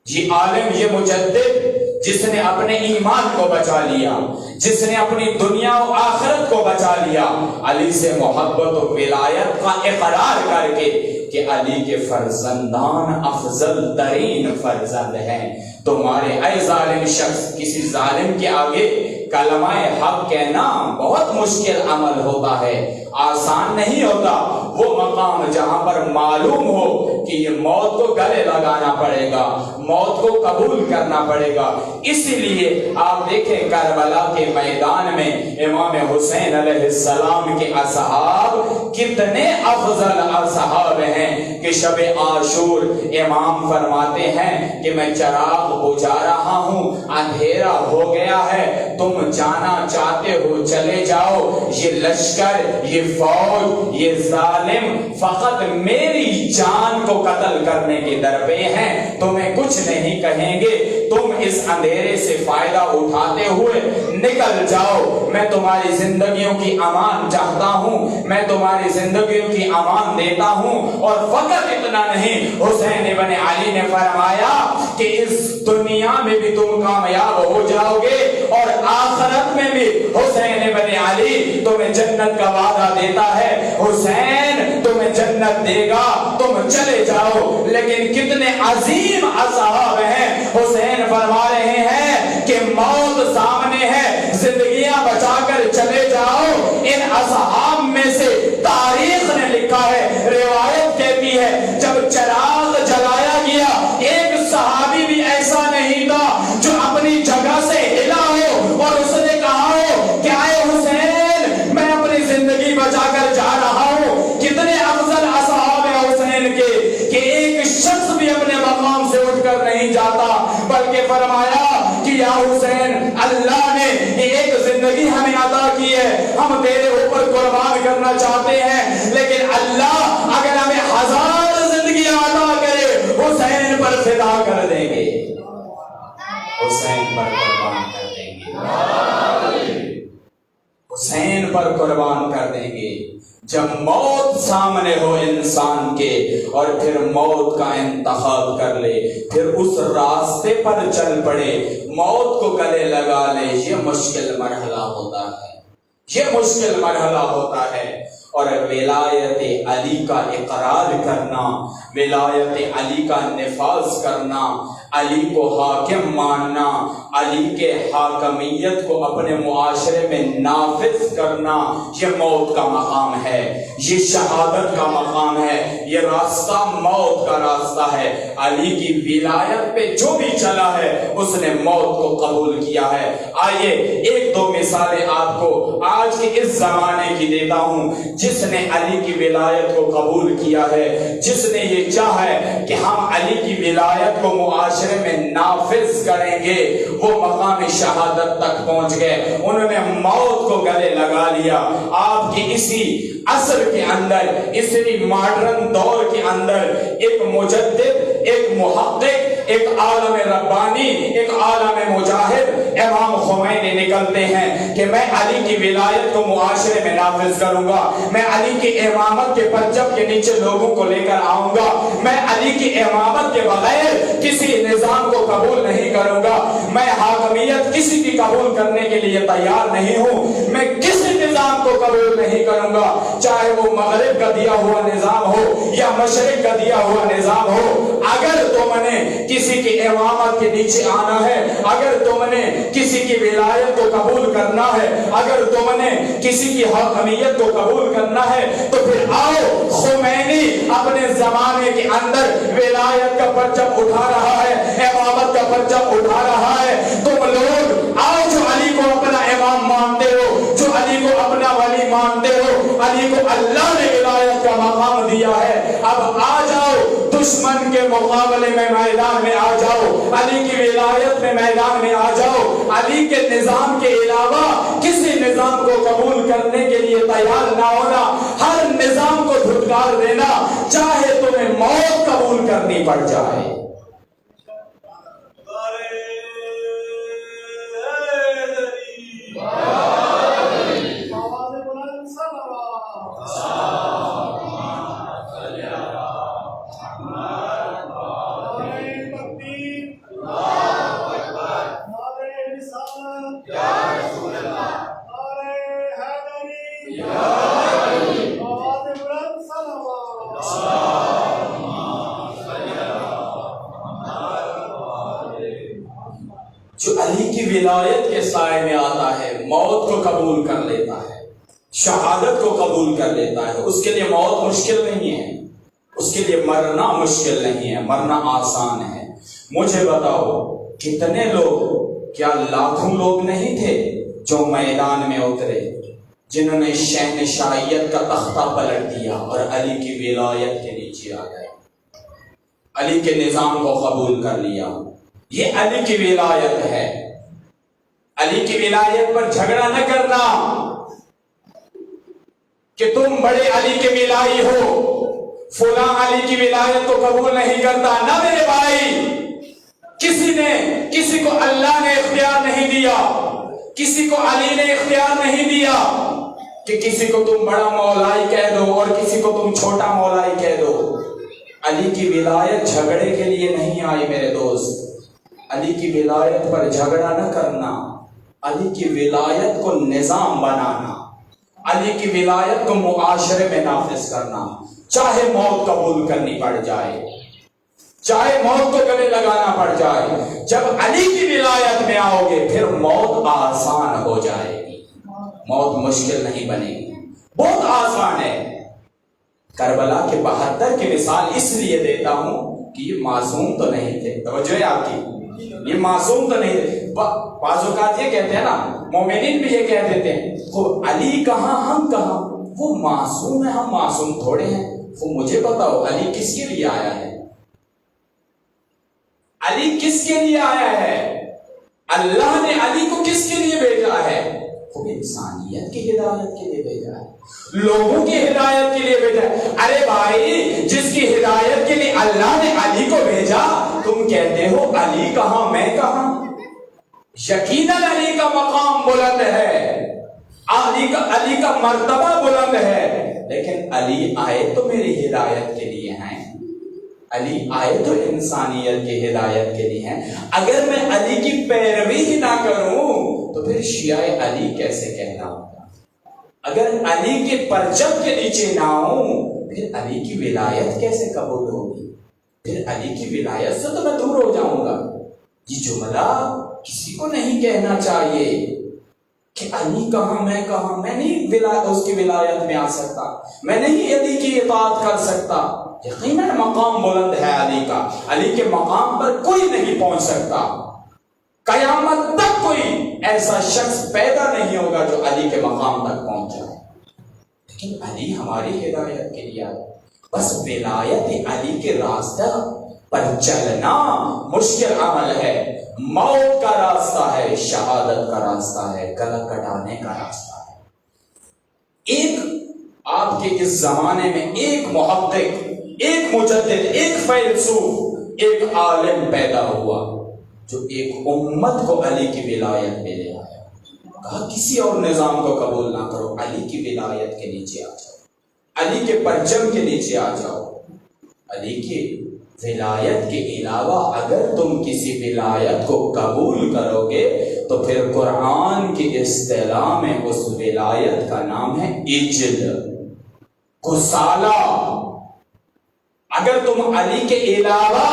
یہ عالم، یہ مجدد جس نے اپنے ایمان کو بچا لیا، جس نے اپنی دنیا و آخرت کو بچا لیا، علی سے محبت و ولایت کا اقرار کر کے کہ علی کے فرزندان افضل ترین فرزند ہیں، تمہارے اے ظالم شخص، کسی ظالم کے آگے کلمہ حق کہنا بہت مشکل عمل ہوتا ہے، آسان نہیں ہوتا۔ وہ مقام جہاں پر معلوم ہو کہ یہ موت کو گلے لگانا پڑے گا، موت کو قبول کرنا پڑے گا۔ اسی لیے آپ دیکھیں کربلا کے میدان میں امام حسین علیہ السلام کے اصحاب کتنے افضل اصحاب ہیں کہ شب عاشور امام فرماتے ہیں کہ میں چراغ بجھا رہا ہوں، اندھیرا ہو گیا ہے، تم جانا چاہتے ہو چلے جاؤ، یہ لشکر، یہ فوج، یہ ظالم فقط میری جان کو قتل کرنے کے درپے ہیں، تمہیں کچھ نہیں کہیں گے، تم اس اندھیرے سے فائدہ اٹھاتے ہوئے نکل جاؤ، میں تمہاری زندگیوں کی امان چاہتا ہوں، میں تمہاری زندگیوں کی امان دیتا ہوں۔ اور فقط اتنا نہیں، حسین ابن علی نے فرمایا کہ اس دنیا میں بھی تم کامیاب ہو جاؤ گے اور آخرت میں بھی حسین ابن علی تمہیں جنت کا وعدہ دیتا ہے، حسین تمہیں جنت دے گا، تم چلے جاؤ۔ لیکن کتنے عظیم اصحاب ہیں، حسین فرما رہے ہیں کہ موت سامنے ہے، زندگیاں بچا کر چلے جاؤ۔ ان اصحاب میں سے تاریخ نے لکھا ہے، روایت کہتی ہے جب چراغ جلایا گیا ایک صحابی بھی ایسا نہیں تھا جو اپنی جگہ سے ہلا ہو اور اس نے کہا ہو کہ اے حسین میں اپنی زندگی بچا کر جا رہا ہوں۔ کتنے افضل اصحاب ہیں حسین کے کہ ایک شخص بھی اپنے مقام سے اٹھ کر نہیں جاتا، بلکہ فرمایا کہ یا حسین اللہ نے ایک زندگی ہمیں عطا کی ہے، ہم تیرے اوپر قربان کرنا چاہتے ہیں، لیکن اللہ اگر ہمیں 1000 زندگیاں عطا کرے حسین پر فدا کر دیں گے، حسین پر قربان کر دیں گے، حسین پر قربان کر دیں گے۔ جب موت سامنے ہو انسان کے اور پھر موت کا انتخاب کر لے، پھر اس راستے پر چل پڑے، موت کو گلے لگا لے، یہ مشکل مرحلہ ہوتا ہے، یہ مشکل مرحلہ ہوتا ہے۔ اور ولایت علی کا اقرار کرنا، ولایت علی کا نفاذ کرنا، علی کو حاکم ماننا، علی کے حاکمیت کو اپنے معاشرے میں نافذ کرنا، یہ موت کا مقام ہے، یہ شہادت کا مقام ہے، یہ راستہ موت کا راستہ ہے۔ علی کی ولایت پہ جو بھی چلا ہے اس نے موت کو قبول کیا ہے۔ آئیے ایک دو مثالیں آپ کو آج کے اس زمانے کی دیتا ہوں، جس نے علی کی ولایت کو قبول کیا ہے، جس نے یہ چاہا ہے کہ ہم علی کی ولایت کو معاشرے میں نافذ کریں گے، وہ مقام شہادت تک پہنچ گئے، انہوں نے موت کو گلے لگا لیا۔ آپ کی اسی عصر کے اندر، اسی ماڈرن دور کے اندر ایک مجدد، ایک محقق، ایک عالم ربانی، ایک عالم مجاہد امام خمینی نکلتے ہیں کہ میں علی کی ولایت کو معاشرے میں نافذ کروں گا، میں علی کی امامت کے پرچم کے نیچے لوگوں کو لے کر آؤں گا، میں علی کی امامت کے بغیر کسی نظام کو قبول نہیں کروں گا، میں حاکمیت کسی کی قبول کرنے کے لیے تیار نہیں ہوں، میں کسی نظام کو قبول نہیں کروں گا، چاہے وہ مغرب کا دیا ہوا نظام ہو یا مشرق کا دیا ہوا نظام ہو۔ اگر تم نے کسی کی امامت کے نیچے آنا ہے، اگر تم نے کسی کی ولایت کو قبول کرنا ہے، اگر تم نے کسی کی حاکمیت کو قبول کرنا ہے تو پھر آؤ، خمینی اپنے زمانے کے اندر ولایت کا پرچم اٹھا رہا ہے، امامت کا پرچم اٹھا رہا ہے، تم لوگ آؤ جو علی کو اپنا امام مانتے ہو، جو علی کو اپنا ولی مانتے ہو، علی کو اللہ نے ولایت کا مقام دیا ہے، اب آ جاؤ دشمن کے مقابلے میں میدان میں آ جاؤ، علی کی ولایت میں میدان میں آ جاؤ، علی کے نظام کے علاوہ کسی نظام کو قبول کرنے کے لیے تیار نہ ہونا، ہر نظام کو دھتکار دینا، چاہے تمہیں موت قبول کرنی پڑ جائے۔ جو علی کی ولایت کے سائے میں آتا ہے موت کو قبول کر لیتا ہے، شہادت کو قبول کر لیتا ہے، اس کے لیے موت مشکل نہیں ہے، اس کے لیے مرنا مشکل نہیں ہے، مرنا آسان ہے۔ مجھے بتاؤ کتنے لوگ، کیا لاکھوں لوگ نہیں تھے جو میدان میں اترے، جنہوں نے شہنشاہیت کا تختہ پلٹ دیا اور علی کی ولایت کے نیچے آ گئے، علی کے نظام کو قبول کر لیا۔ یہ علی کی ولایت ہے۔ علی کی ولایت پر جھگڑا نہ کرنا کہ تم بڑے علی کے ولائی ہو، فلاں علی کی ولایت کو قبول نہیں کرتا۔ نہ میرے بھائی، کسی کو اللہ نے اختیار نہیں دیا، کسی کو علی نے اختیار نہیں دیا کہ کسی کو تم بڑا مولائی کہہ دو اور کسی کو تم چھوٹا مولائی کہہ دو۔ علی کی ولایت جھگڑے کے لیے نہیں آئی میرے دوست۔ علی کی ولایت پر جھگڑا نہ کرنا، علی کی ولایت کو نظام بنانا، علی کی ولایت کو معاشرے میں نافذ کرنا، چاہے موت قبول کرنی پڑ جائے، چاہے موت کو گلے لگانا پڑ جائے۔ جب علی کی ولایت میں آؤ گے پھر موت آسان ہو جائے گی، موت مشکل نہیں بنے گی، بہت آسان ہے۔ کربلا کے 72 کی مثال اس لیے دیتا ہوں کہ یہ معصوم تو نہیں تھے، توجہ ہے آپ کی، یہ معصوم تو نہیں تھے۔ بعض اوقات یہ کہتے ہیں نا، مومنین بھی یہ کہہ دیتے ہیں وہ علی کہاں ہم کہاں، وہ معصوم ہے ہم معصوم تھوڑے ہیں۔ وہ مجھے بتاؤ علی کس کے لیے آیا ہے؟ علی کس کے لیے آیا ہے؟ اللہ نے علی کو کس کے لیے بھیجا ہے؟ وہ انسانیت کی ہدایت کے لیے بھیجا ہے، لوگوں کی ہدایت کے لیے بھیجا ہے۔ ارے بھائی، جس کی ہدایت کے لیے اللہ نے علی کو بھیجا، تم کہتے ہو علی کہاں میں کہاں؟ یقیناً علی کا مقام بلند ہے، علی کا مرتبہ بلند ہے، لیکن علی آئے تو میری ہدایت کے لیے ہیں، علی آئے تو انسانیت کی ہدایت کے لیے ہیں۔ اگر میں علی کی پیروی ہی نہ کروں تو پھر شیعہ علی کیسے کہلاؤں گا؟ اگر علی کے پرچم کے نیچے نہ ہوں پھر علی کی ولایت کیسے قبول ہوگی؟ پھر علی کی ولایت سے تو میں دور ہو جاؤں گا۔ یہ جملہ کسی کو نہیں کہنا چاہیے کہ علی کہاں میں کہاں، میں نہیں اس کی ولایت میں آ سکتا، میں نہیں علی کی اطاعت کر سکتا۔ یقیناً مقام بلند ہے علی کا، علی کے مقام پر کوئی نہیں پہنچ سکتا، قیامت تک کوئی ایسا شخص پیدا نہیں ہوگا جو علی کے مقام تک پہنچ جائے، لیکن علی ہماری ہدایت کے لیے آئے۔ بس ولایت علی کے راستہ پر چلنا مشکل عمل ہے، موت کا راستہ ہے، شہادت کا راستہ ہے، گلا کٹانے کا راستہ ہے۔ ایک آپ کے اس زمانے میں ایک محقق، ایک مجدد، ایک فیلسوف ایک عالم پیدا ہوا جو ایک امت کو علی کی ولایت میں لے آیا. کہا کسی اور نظام کو قبول نہ کرو، علی کی ولایت کے نیچے آ جاؤ، علی کے پرچم کے نیچے آ جاؤ. علی کی ولایت کے علاوہ اگر تم کسی ولایت کو قبول کرو گے تو پھر قرآن کی اصطلاح میں اس ولایت کا نام ہے عجل، گسالہ. اگر تم علی کے علاوہ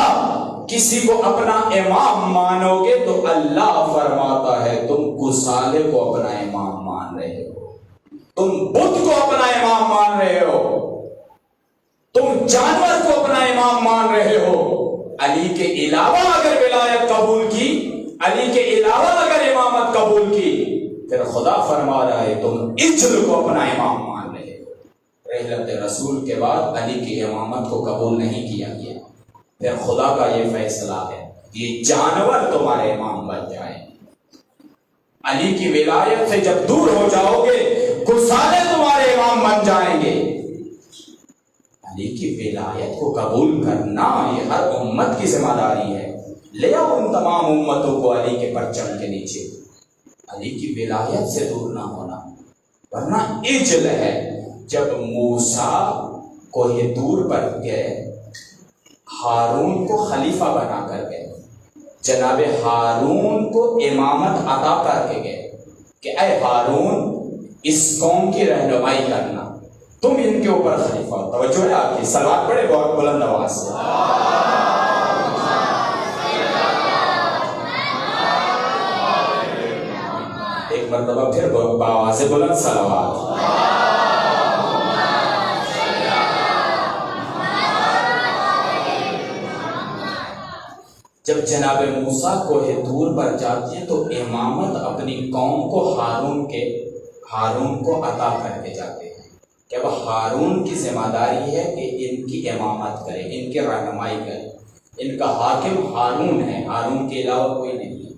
کسی کو اپنا امام مانو گے تو اللہ فرماتا ہے تم گسالے کو اپنا امام مان رہے ہو، تم بت کو اپنا امام مان رہے ہو، تم جانور کو اپنا امام مان رہے ہو. علی کے علاوہ اگر ولایت قبول کی، علی کے علاوہ اگر امامت قبول کی، پھر خدا فرما رہا ہے تم عجل کو اپنا امام مان رہے ہو. رحلت رسول کے بعد علی کی امامت کو قبول نہیں کیا گیا. پھر خدا کا یہ فیصلہ ہے یہ جانور تمہارے امام بن جائیں. علی کی ولایت سے جب دور ہو جاؤ گے گسالے تمہارے امام بن جائیں گے. علی کی ولایت کو قبول کرنا یہ ہر امت کی ذمہ داری ہے. لے آؤ ان تمام امتوں کو علی کے پرچم کے نیچے. علی کی ولایت سے دور نہ ہونا، ورنہ عجل ہے. جب موسیٰ کوہ طور پر گئے، ہارون کو خلیفہ بنا کر گئے، جناب ہارون کو امامت عطا کر کے گئے کہ اے ہارون اس قوم کی رہنمائی کرنا، تم ان کے اوپر خلیفہ ہو. توجہ ہے آپ کی، صلوات پڑھے بہت بلند آواز سے. ایک مرتبہ پھر بآواز بلند صلوات. جب جناب موسیٰ کوہ طور پر جاتے ہیں تو امامت اپنی قوم کو ہارون کو عطا کر کے جاتے ہیں کہ وہ ہارون کی ذمہ داری ہے کہ ان کی امامت کرے، ان کی رہنمائی کرے. ان کا حاکم ہارون ہے، ہارون کے علاوہ کوئی نہیں ہے.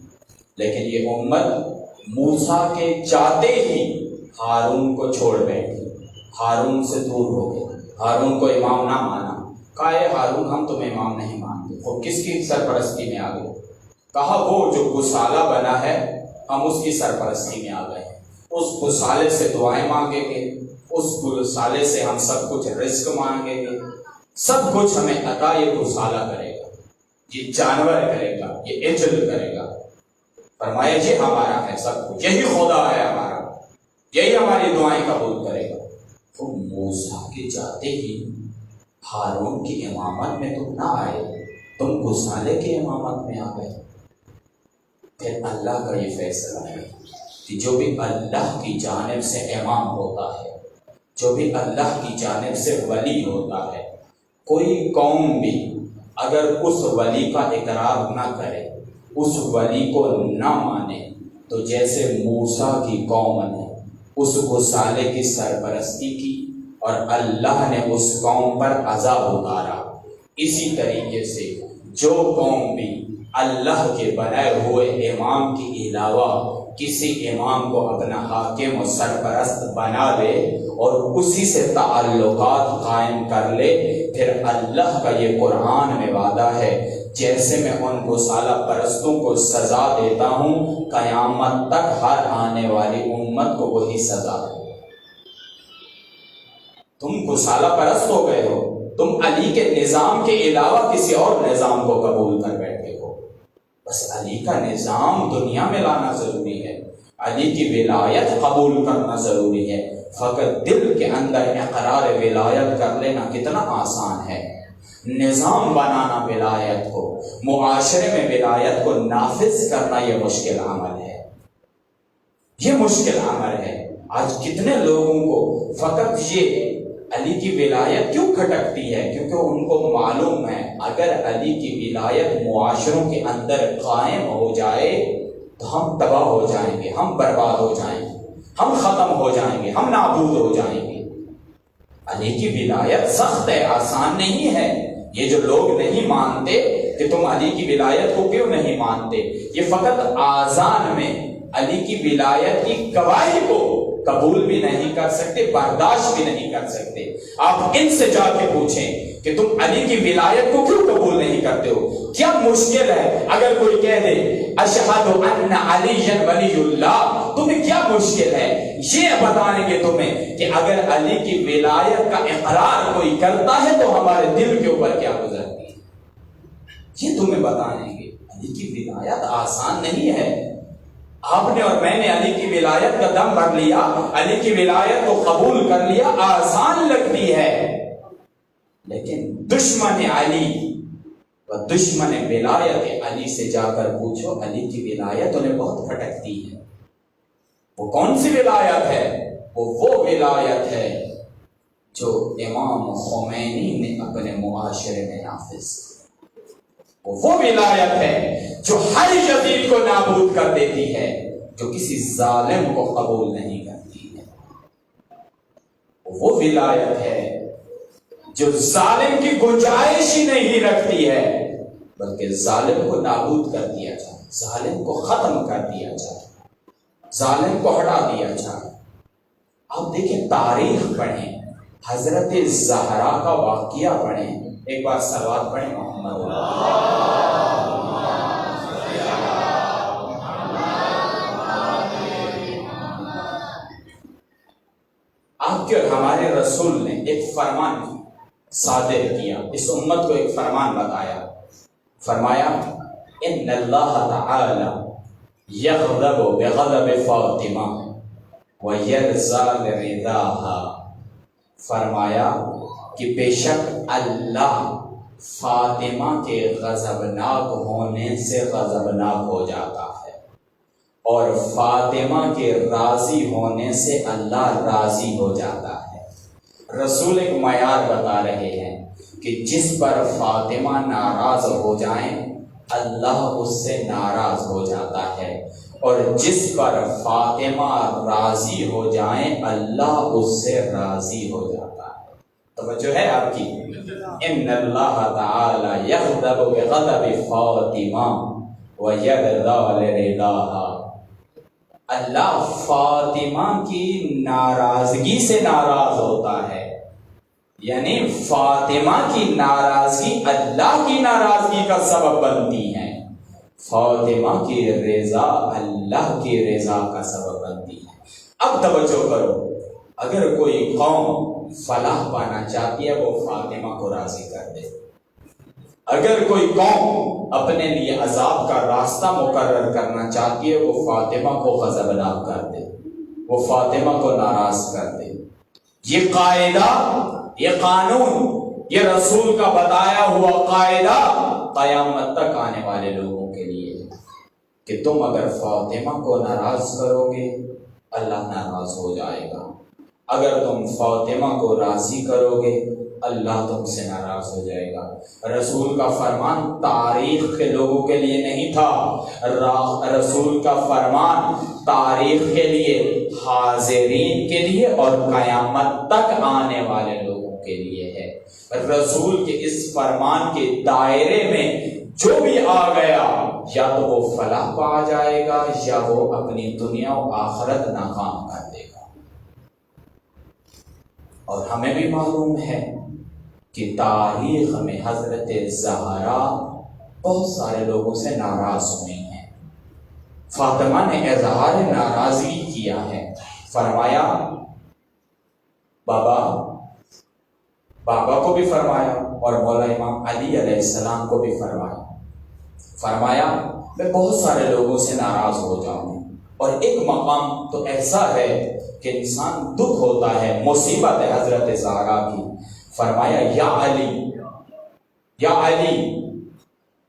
لیکن یہ امت موسیٰ کے جاتے ہی ہارون کو چھوڑ بیٹھی، ہارون سے دور ہو گئے، ہارون کو امام نہ مانا. کہا اے ہارون ہم تمہیں امام نہیں مانتے. وہ کس کی سرپرستی میں آ گئے؟ کہا وہ جو گسالہ بنا ہے ہم اس کی سرپرستی میں آ گئے ہیں. اس گسالے سے دعائیں مانگیں گے، اس گسالے سے ہم سب کچھ رزق مانگیں گے، سب کچھ ہمیں عطا یہ گسالہ کرے گا، یہ جانور کرے گا، یہ عجل کرے گا. فرمایا یہ ہمارا ہے سب کچھ، یہی خدا ہے ہمارا، یہی ہماری دعائیں قبول کرے گا. تو موسیٰ کے جاتے ہی ہارون کی امامت میں تم نہ آئے، تم گسالے کی امامت میں آ گئے. پھر اللہ کا یہ فیصلہ ہے کہ جو بھی اللہ کی جانب سے امام ہوتا ہے، جو بھی اللہ کی جانب سے ولی ہوتا ہے، کوئی قوم بھی اگر اس ولی کا اقرار نہ کرے، اس ولی کو نہ مانے، تو جیسے موسیٰ کی قوم نے اس گسالے کی سرپرستی کی اور اللہ نے اس قوم پر عذاب اتارا، اسی طریقے سے جو قوم بھی اللہ کے بنائے ہوئے امام کے علاوہ کسی امام کو اپنا حاکم و سرپرست بنا لے اور اسی سے تعلقات قائم کر لے، پھر اللہ کا یہ قرآن میں وعدہ ہے جیسے میں ان گسالہ پرستوں کو سزا دیتا ہوں قیامت تک ہر آنے والی امت کو وہی سزا دے. تم گسالہ پرست ہو گئے ہو، تم علی کے نظام کے علاوہ کسی اور نظام کو قبول کر بیٹھے ہو. بس علی کا نظام دنیا میں لانا ضروری ہے، علی کی ولایت قبول کرنا ضروری ہے. فقط دل کے اندر اقرار ولایت کر لینا کتنا آسان ہے، نظام بنانا ولایت کو، معاشرے میں ولایت کو نافذ کرنا یہ مشکل عمل ہے، یہ مشکل عمل ہے. آج کتنے لوگوں کو فقط یہ علی کی ولایت کیوں کھٹکتی ہے؟ کیونکہ ان کو معلوم ہے اگر علی کی ولایت معاشروں کے اندر قائم ہو جائے تو ہم تباہ ہو جائیں گے، ہم برباد ہو جائیں گے، ہم ختم ہو جائیں گے، ہم نابود ہو جائیں گے. علی کی ولایت سخت ہے، آسان نہیں ہے. یہ جو لوگ نہیں مانتے کہ تم علی کی ولایت کو کیوں نہیں مانتے، یہ فقط آذان میں علی کی ولایت کی گواہی کو قبول بھی نہیں کر سکتے، برداشت بھی نہیں کر سکتے۔ آپ ان سے جا کے پوچھیں کہ تم علی کی ولایت کو کیوں قبول نہیں کرتے ہو؟ کیا مشکل ہے اگر کوئی کہہ دے اشہد ان علی ولی اللہ، تمہیں کیا مشکل ہے یہ بتانے کے تمہیں کہ اگر علی کی ولایت کا اقرار کوئی کرتا ہے تو ہمارے دل کے اوپر کیا گزرتی ہے، یہ تمہیں بتانے گے۔ علی کی ولایت آسان نہیں ہے۔ آپ نے اور میں نے علی کی ولایت کا دم بھر لیا، علی کی ولایت کو قبول کر لیا، آسان لگتی ہے، لیکن دشمن علی و دشمن ولایت علی سے جا کر پوچھو، علی کی ولایت انہیں بہت کھٹکتی ہے۔ وہ کون سی ولایت ہے؟ وہ ولایت ہے جو امام خمینی نے اپنے معاشرے میں نافذ کی۔ وہ ولایت ہے جو ہر یزید کو نابود کر دیتی ہے، جو کسی ظالم کو قبول نہیں کرتی ہے۔ وہ ولایت ہے جو ظالم کی گنجائش ہی نہیں رکھتی ہے، بلکہ ظالم کو نابود کر دیا جائے، ظالم کو ختم کر دیا جائے، ظالم کو ہٹا دیا جائے۔ آپ دیکھیں، تاریخ پڑھیں، حضرت زہرا کا واقعہ پڑھیں، ایک بار صلوات پڑھیں محمد۔ آپ کے اور ہمارے رسول نے ایک فرمان صادر کیا، اس امت کو ایک فرمان بتایا، فرمایا ان اللہ تعالی یغضب بغضب فاطمہ ویرضی برضاها، فرمایا کہ بے شک اللہ فاطمہ کے غضبناک ہونے سے غضبناک ہو جاتا ہے، اور فاطمہ کے راضی ہونے سے اللہ راضی ہو جاتا ہے۔ رسول ایک معیار بتا رہے ہیں کہ جس پر فاطمہ ناراض ہو جائیں اللہ اس سے ناراض ہو جاتا ہے، اور جس پر فاطمہ راضی ہو جائیں اللہ اس سے راضی ہو جاتا ہے۔ توجہ ہے آپ کی؟ ان اللہ تعالی یغضب بغضب فاطمہ ویرضی لرضاها، اللہ فاطمہ کی ناراضگی سے ناراض ہوتا ہے، یعنی فاطمہ کی ناراضگی اللہ کی ناراضگی کا سبب بنتی ہے، فاطمہ کی رضا اللہ کی رضا کا سبب بنتی ہے۔ اب توجہ کرو، اگر کوئی قوم فلاح پانا چاہتی ہے وہ فاطمہ کو راضی کر دے، اگر کوئی قوم اپنے لیے عذاب کا راستہ مقرر کرنا چاہتی ہے وہ فاطمہ کو غضبناک کر دے، وہ فاطمہ کو ناراض کر دے۔ یہ قاعدہ، یہ قانون، یہ رسول کا بتایا ہوا قاعدہ قیامت تک آنے والے لوگوں کے لیے ہے کہ تم اگر فاطمہ کو ناراض کرو گے اللہ ناراض ہو جائے گا، اگر تم فاطمہ کو راضی کرو گے اللہ تم سے ناراض ہو جائے گا۔ رسول کا فرمان تاریخ کے لوگوں کے لیے نہیں تھا، رسول کا فرمان تاریخ کے لیے، حاضرین کے لیے اور قیامت تک آنے والے لوگوں کے لیے ہے۔ رسول کے اس فرمان کے دائرے میں جو بھی آ گیا یا تو وہ فلاح پا جائے گا یا وہ اپنی دنیا و آخرت ناکام کر دے گا۔ اور ہمیں بھی معلوم ہے کہ تاریخ میں حضرت زہرا بہت سارے لوگوں سے ناراض ہوئی ہیں۔ فاطمہ نے اظہار ناراضگی کیا ہے، فرمایا بابا کو بھی فرمایا اور مولا امام علی علیہ السلام کو بھی فرمایا میں بہت سارے لوگوں سے ناراض ہو جاؤں، اور ایک مقام تو ایسا ہے کہ انسان دکھ ہوتا ہے، مصیبت ہے حضرت زہرا کی۔ فرمایا یا علی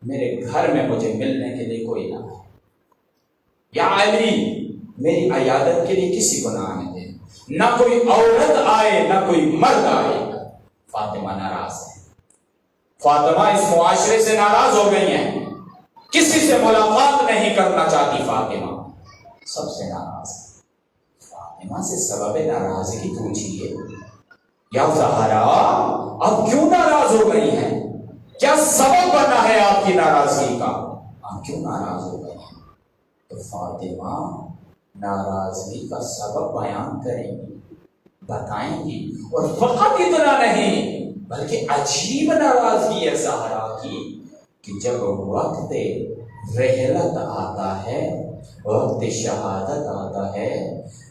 میرے گھر میں مجھے ملنے کے لیے کوئی نہ ہے، یا علی میری عیادت کے لیے کسی کو نہ آنے دیں، نہ کوئی عورت آئے نہ کوئی مرد آئے۔ فاطمہ ناراض ہے، فاطمہ اس معاشرے سے ناراض ہو گئی ہیں، کسی سے ملاقات نہیں کرنا چاہتی، فاطمہ سب سے ناراض ہے۔ فاطمہ سے سبب ناراضگی پوچھیے، یا زہرا آپ کیوں ناراض ہو گئی ہیں؟ کیا سبب بنا ہے آپ کی ناراضگی کا؟ آپ کیوں ناراض ہو گئی ہیں؟ تو فاطمہ ناراضگی کا سبب بیان کریں گی، بتائیں گی. اور فقط اتنا نہیں بلکہ عجیب ناراضگی ہے زہرا کی کہ جب وقت رحلت آتا ہے، وقت شہادت آتا ہے،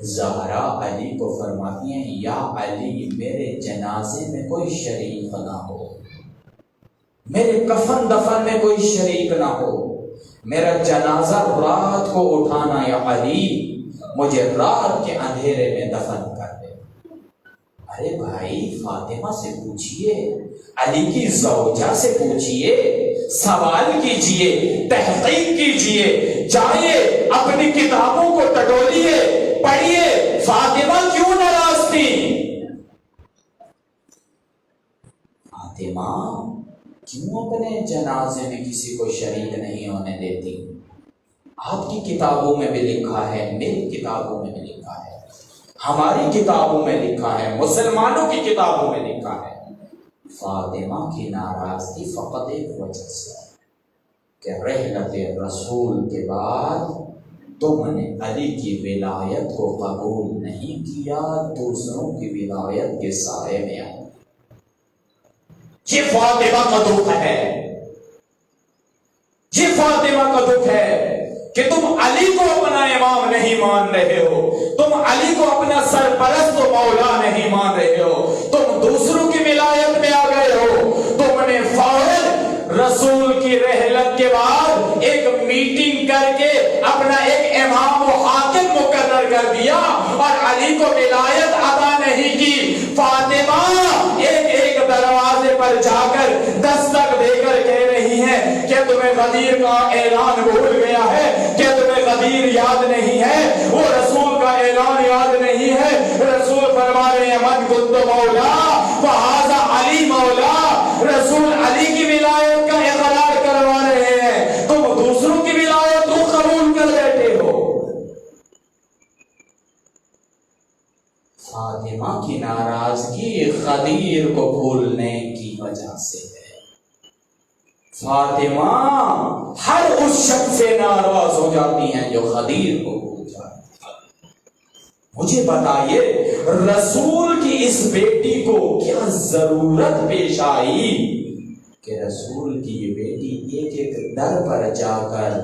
زہرا علی کو فرماتی ہیں یا علی میرے جنازے میں کوئی شریک نہ ہو، میرے کفن دفن میں کوئی شریک نہ ہو، میرا جنازہ رات کو اٹھانا یا علی، مجھے رات کے اندھیرے میں دفن کر دے. ارے بھائی فاطمہ سے پوچھئے، علی کی زوجہ سے پوچھئے، سوال کیجئے، تحقیق کیجئے، جائیے اپنی کتابوں کو ٹٹولیے، پڑھیے فاطمہ کیوں ناراض تھی. فاطمہ کیوں اپنے جنازے میں کسی کو شریک نہیں ہونے دیتی؟ آپ کی کتابوں میں بھی لکھا ہے، میری کتابوں میں بھی لکھا ہے، ہماری کتابوں میں لکھا ہے، مسلمانوں کی کتابوں میں لکھا ہے. فاطمہ کی ناراضگی فقط ایک وجہ سے کہ رحلت رسول کے بعد تم نے علی کی ولایت کو قبول نہیں کیا، دوسروں کی ولایت کے سائے میں آئے. یہ فاطمہ کا دکھ ہے، یہ فاطمہ کا دکھ ہے کہ تم علی کو اپنا امام نہیں مان رہے ہو، تم علی کو اپنا سرپرست و مولا نہیں مان رہے ہو، تم دوسروں کی ولایت میں آ گئے ہو. تم نے فوراً رسول کی رحلت کے بعد ایک میٹنگ کر کے اپنا ایک امام و حاکم مقرر کر دیا اور علی کو ولایت عطا نہیں کی. فاطمہ ایک ایک دروازے پر جا کر دستک دے کر کہہ رہی ہیں کہ تمہیں غدیر کا اعلان بھول گیا ہے، کہ تمہیں غدیر یاد نہیں ہے، وہ رسول کا اعلان یاد نہیں ہے. رسول فرما رہے ہیں من کنت مولا فہذا علی مولا، رسول علی کی ولایت کا اقرار کروا رہے ہیں، تم دوسروں کی ولایت کو قبول کر بیٹھے ہو. فاطمہ کی ناراضگی غدیر کو بھولنے کی وجہ سے ہے. فاطمہ ہر اس شخص سے ناراض ہو جاتی ہیں جو غدیر کو بھول جاتی ہے. مجھے بتائیے رسول کی اس بیٹی کو کیا ضرورت پیش آئی کہ رسول کی یہ بیٹی ایک ایک در پر جا کر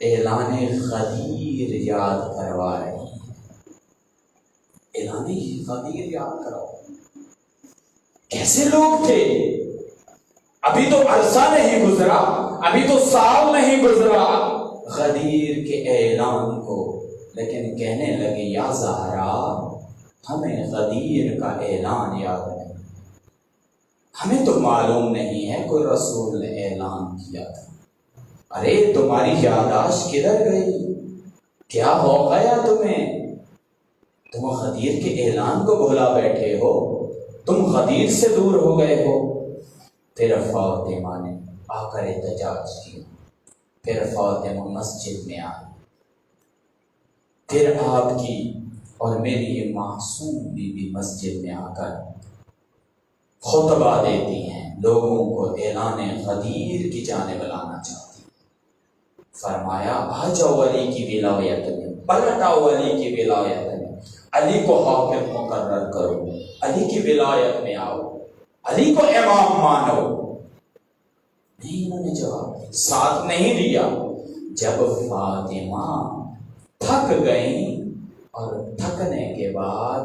اعلان غدیر یاد کروا رہی ہے. اعلان غدیر یاد کراؤ. کیسے لوگ تھے؟ ابھی تو عرصہ نہیں گزرا، ابھی تو سال نہیں گزرا غدیر کے اعلان کو، لیکن کہنے لگے یا زہرا ہمیں غدیر کا اعلان یاد نہیں، ہمیں تو معلوم نہیں ہے کوئی رسول نے اعلان کیا تھا. ارے تمہاری یادداشت کدھر گئی؟ کیا ہو گیا تمہیں؟ تم غدیر کے اعلان کو بھولا بیٹھے ہو، تم غدیر سے دور ہو گئے ہو. پھر فاطمہ نے آ کر احتجاج کیا. پھر فاطمہ مسجد میں آئی. پھر آپ کی اور میری یہ معصوم بیوی مسجد میں آ کر خطبہ دیتی ہیں، لوگوں کو اعلان غدیر کی جانب لانا چاہتی ہیں. فرمایا آ جاؤ علی کی ولایت میں، پلٹ آؤ علی کی ولایت میں، علی کو حاکم مقرر کرو، علی کی ولایت میں آؤ، علی کو امام مانو. نہیں، انہوں نے جواب ساتھ نہیں دیا. جب فاطمہ تھک گئیں اور تھکنے کے بعد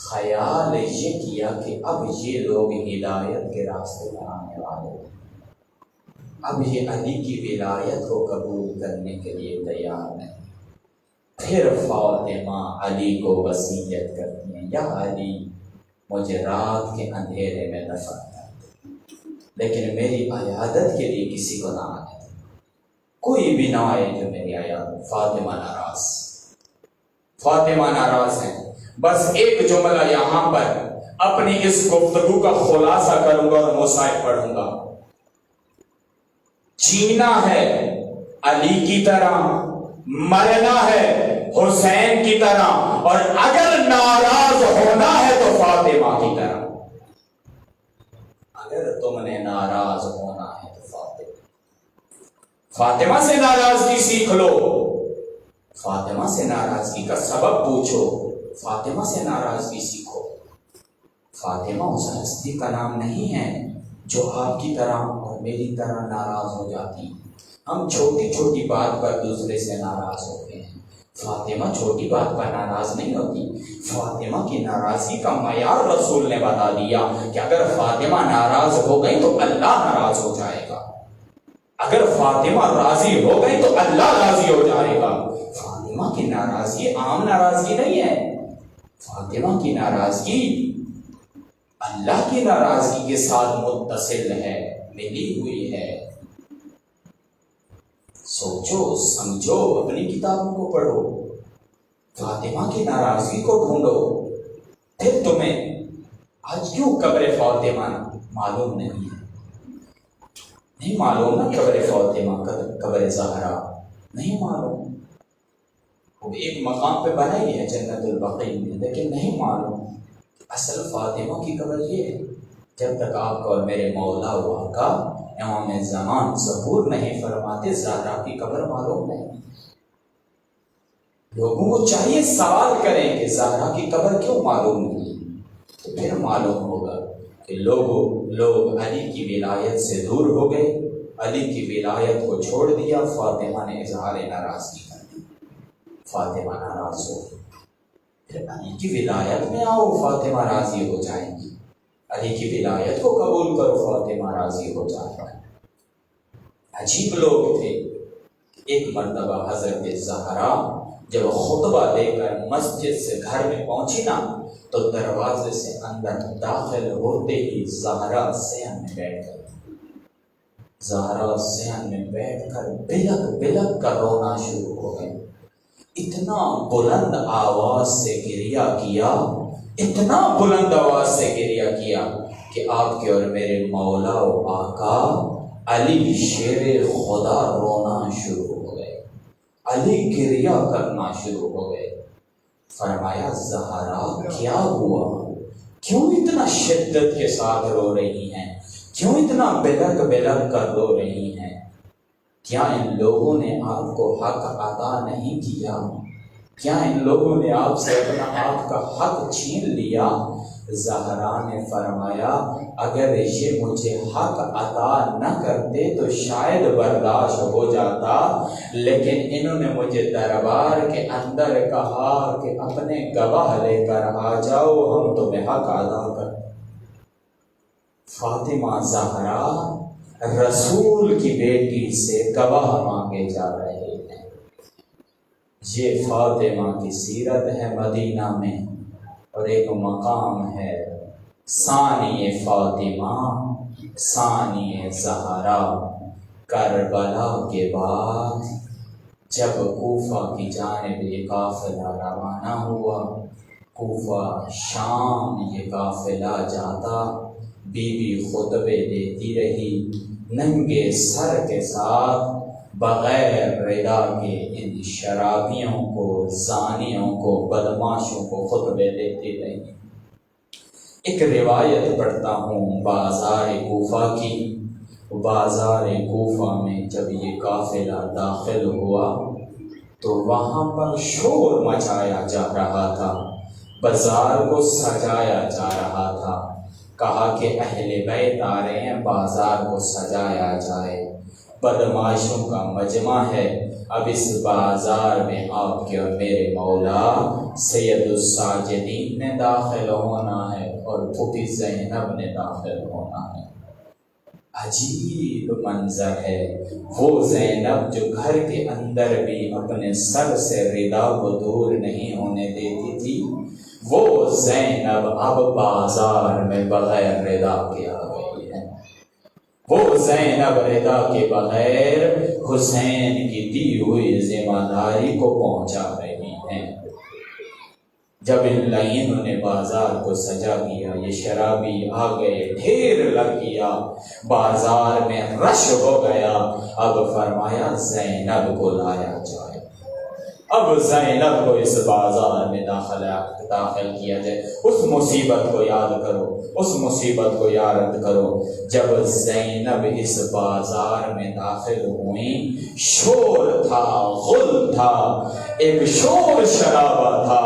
خیال یہ کیا کہ اب یہ لوگ ہدایت کے راستے پر آنے والے ہیں، اب یہ علی کی ولایت کو قبول کرنے کے لیے تیار نہیں. پھر فاطمہ علی کو وصیت کرتی ہیں یا علی مجھے رات کے اندھیرے میں دفن کر دے، لیکن میری عیادت کے لیے کسی کو نہ آنے دے، کوئی بھی نہ آئے جو میری عیادت. فاطمہ ناراض ہیں. بس ایک جملہ یہاں پر اپنی اس گفتگو کا خلاصہ کروں گا اور مصائب پڑھوں گا. جینا ہے علی کی طرح، مرنا ہے حسین کی طرح، اور اگر ناراض ہونا ہے تو فاطمہ کی طرح. اگر تم نے ناراض ہونا ہے تو فاطمہ سے ناراضگی سیکھ لو. فاطمہ سے ناراضگی کا سبب پوچھو، فاطمہ سے ناراضگی سیکھو۔ فاطمہ اس ہستی کا نام نہیں ہے جو آپ کی طرح اور میری طرح ناراض ہو جاتی ہیں۔ ہم چھوٹی چھوٹی بات پر دوسرے سے ناراض ہوتے ہیں، فاطمہ چھوٹی بات پر ناراض نہیں ہوتی۔ فاطمہ کی ناراضگی کا معیار رسول نے بتا دیا کہ اگر فاطمہ ناراض ہو گئی تو اللہ ناراض ہو جائے گا، اگر فاطمہ راضی ہو گئی تو اللہ راضی ہو جائے گا۔ فاطمہ کی ناراضگی عام ناراضگی نہیں ہے، فاطمہ کی ناراضگی اللہ کی ناراضگی کے ساتھ متصل ہے، ملی ہوئی ہے۔ سوچو سمجھو، اپنی کتابوں کو پڑھو، فاطمہ کی ناراضگی کو ڈھونڈو، پھر تمہیں آج کیوں قبر فاطمہ معلوم نہیں ہے؟ نہیں معلوم نا قبر فاطمہ، قبر زہرا نہیں معلوم، وہ ایک مقام پہ بنائی ہے جنت البقیع میں، لیکن نہیں معلوم اصل فاطمہ کی قبر یہ ہے۔ جب تک آپ کو اور میرے مولا و آقا امام زمان ظہور نہیں فرماتے زہرا کی قبر معلوم نہیں۔ لوگوں کو چاہیے سوال کریں کہ زہرا کی قبر کیوں معلوم نہیں، تو پھر معلوم ہوگا کہ لوگ علی کی ولایت سے دور ہو گئے، علی کی ولایت کو چھوڑ دیا، فاطمہ نے اظہار ناراضگی کر دی، فاطمہ ناراض ہو گئی۔ پھر علی کی ولایت میں آؤ، فاطمہ راضی ہو جائیں گی، علی کی ولایت کو قبول کرو، فاطمہ راضی ہو جائے گا۔ عجیب لوگ تھے۔ ایک مرتبہ حضرت زہرا جب خطبہ دے کر مسجد سے گھر میں پہنچی نا، تو دروازے سے اندر داخل ہوتے ہی زہرا صحن میں بیٹھ کر بلک بلک کر رونا شروع ہو گئی۔ اتنا بلند آواز سے گریہ کیا، اتنا بلند آواز سے گریہ کیا کہ آپ کے اور میرے مولا و آقا علی شیر خدا رونا شروع ہو گئے، علی گریہ کرنا شروع ہو گئے۔ فرمایا زہرا کیا ہوا، کیوں اتنا شدت کے ساتھ رو رہی ہیں، کیوں اتنا بلک بلک کر رو رہی ہیں؟ کیا ان لوگوں نے آپ کو حق عطا نہیں کیا؟ کیا ان لوگوں نے آپ سے اپنا آپ کا حق چھین لیا؟ زہرا نے فرمایا اگر یہ مجھے حق عطا نہ کرتے تو شاید برداشت ہو جاتا، لیکن انہوں نے مجھے دربار کے اندر کہا کہ اپنے گواہ لے کر آ جاؤ، ہم تمہیں حق ادا کر۔ فاطمہ زہرا رسول کی بیٹی سے گواہ مانگے جا رہے ہیں۔ یہ فاطمہ کی سیرت ہے مدینہ میں، اور ایک مقام ہے ثانی فاطمہ ثانی زہرا۔ کربلا کے بعد جب کوفہ کی جانب یہ قافلہ روانہ ہوا، کوفہ شام یہ قافلہ جاتا، بی بی خطبے دیتی رہی ننگے سر کے ساتھ، بغیر رضا کے ان شرابیوں کو، زانیوں کو، بدماشوں کو خطبے دیتی رہی۔ ایک روایت پڑھتا ہوں بازار کوفہ کی۔ بازار کوفہ میں جب یہ قافلہ داخل ہوا تو وہاں پر شور مچایا جا رہا تھا، بازار کو سجایا جا رہا تھا۔ کہا کہ اہل بیت آ رہے ہیں، بازار کو سجایا جائے، بدماشوں کا مجمع ہے۔ اب اس بازار میں آپ کے اور میرے مولا سید الساجدین نے داخل ہونا ہے اور پھوپھی زینب نے داخل ہونا ہے۔ عجیب منظر ہے، وہ زینب جو گھر کے اندر بھی اپنے سر سے ردا کو دور نہیں ہونے دیتی تھی، وہ زینب اب بازار میں بغیر ردا کے آ گئی ہے۔ وہ زینب ردا کے بغیر حسین کی دی ہوئی ذمہ داری کو پہنچا رہی ہیں۔ جب ان لائنوں نے بازار کو سجا دیا، یہ شرابی آ گئے، ڈھیر لگ گیا، بازار میں رش ہو گیا۔ اب فرمایا زینب کو لایا جائے۔ اب زینب کو اس بازار میں داخل کیا جائے. اس مصیبت کو یاد کرو، اس مصیبت کو یاد کرو جب زینب اس بازار میں داخل ہوئیں. شور تھا، غل تھا، ایک شور شرابہ تھا.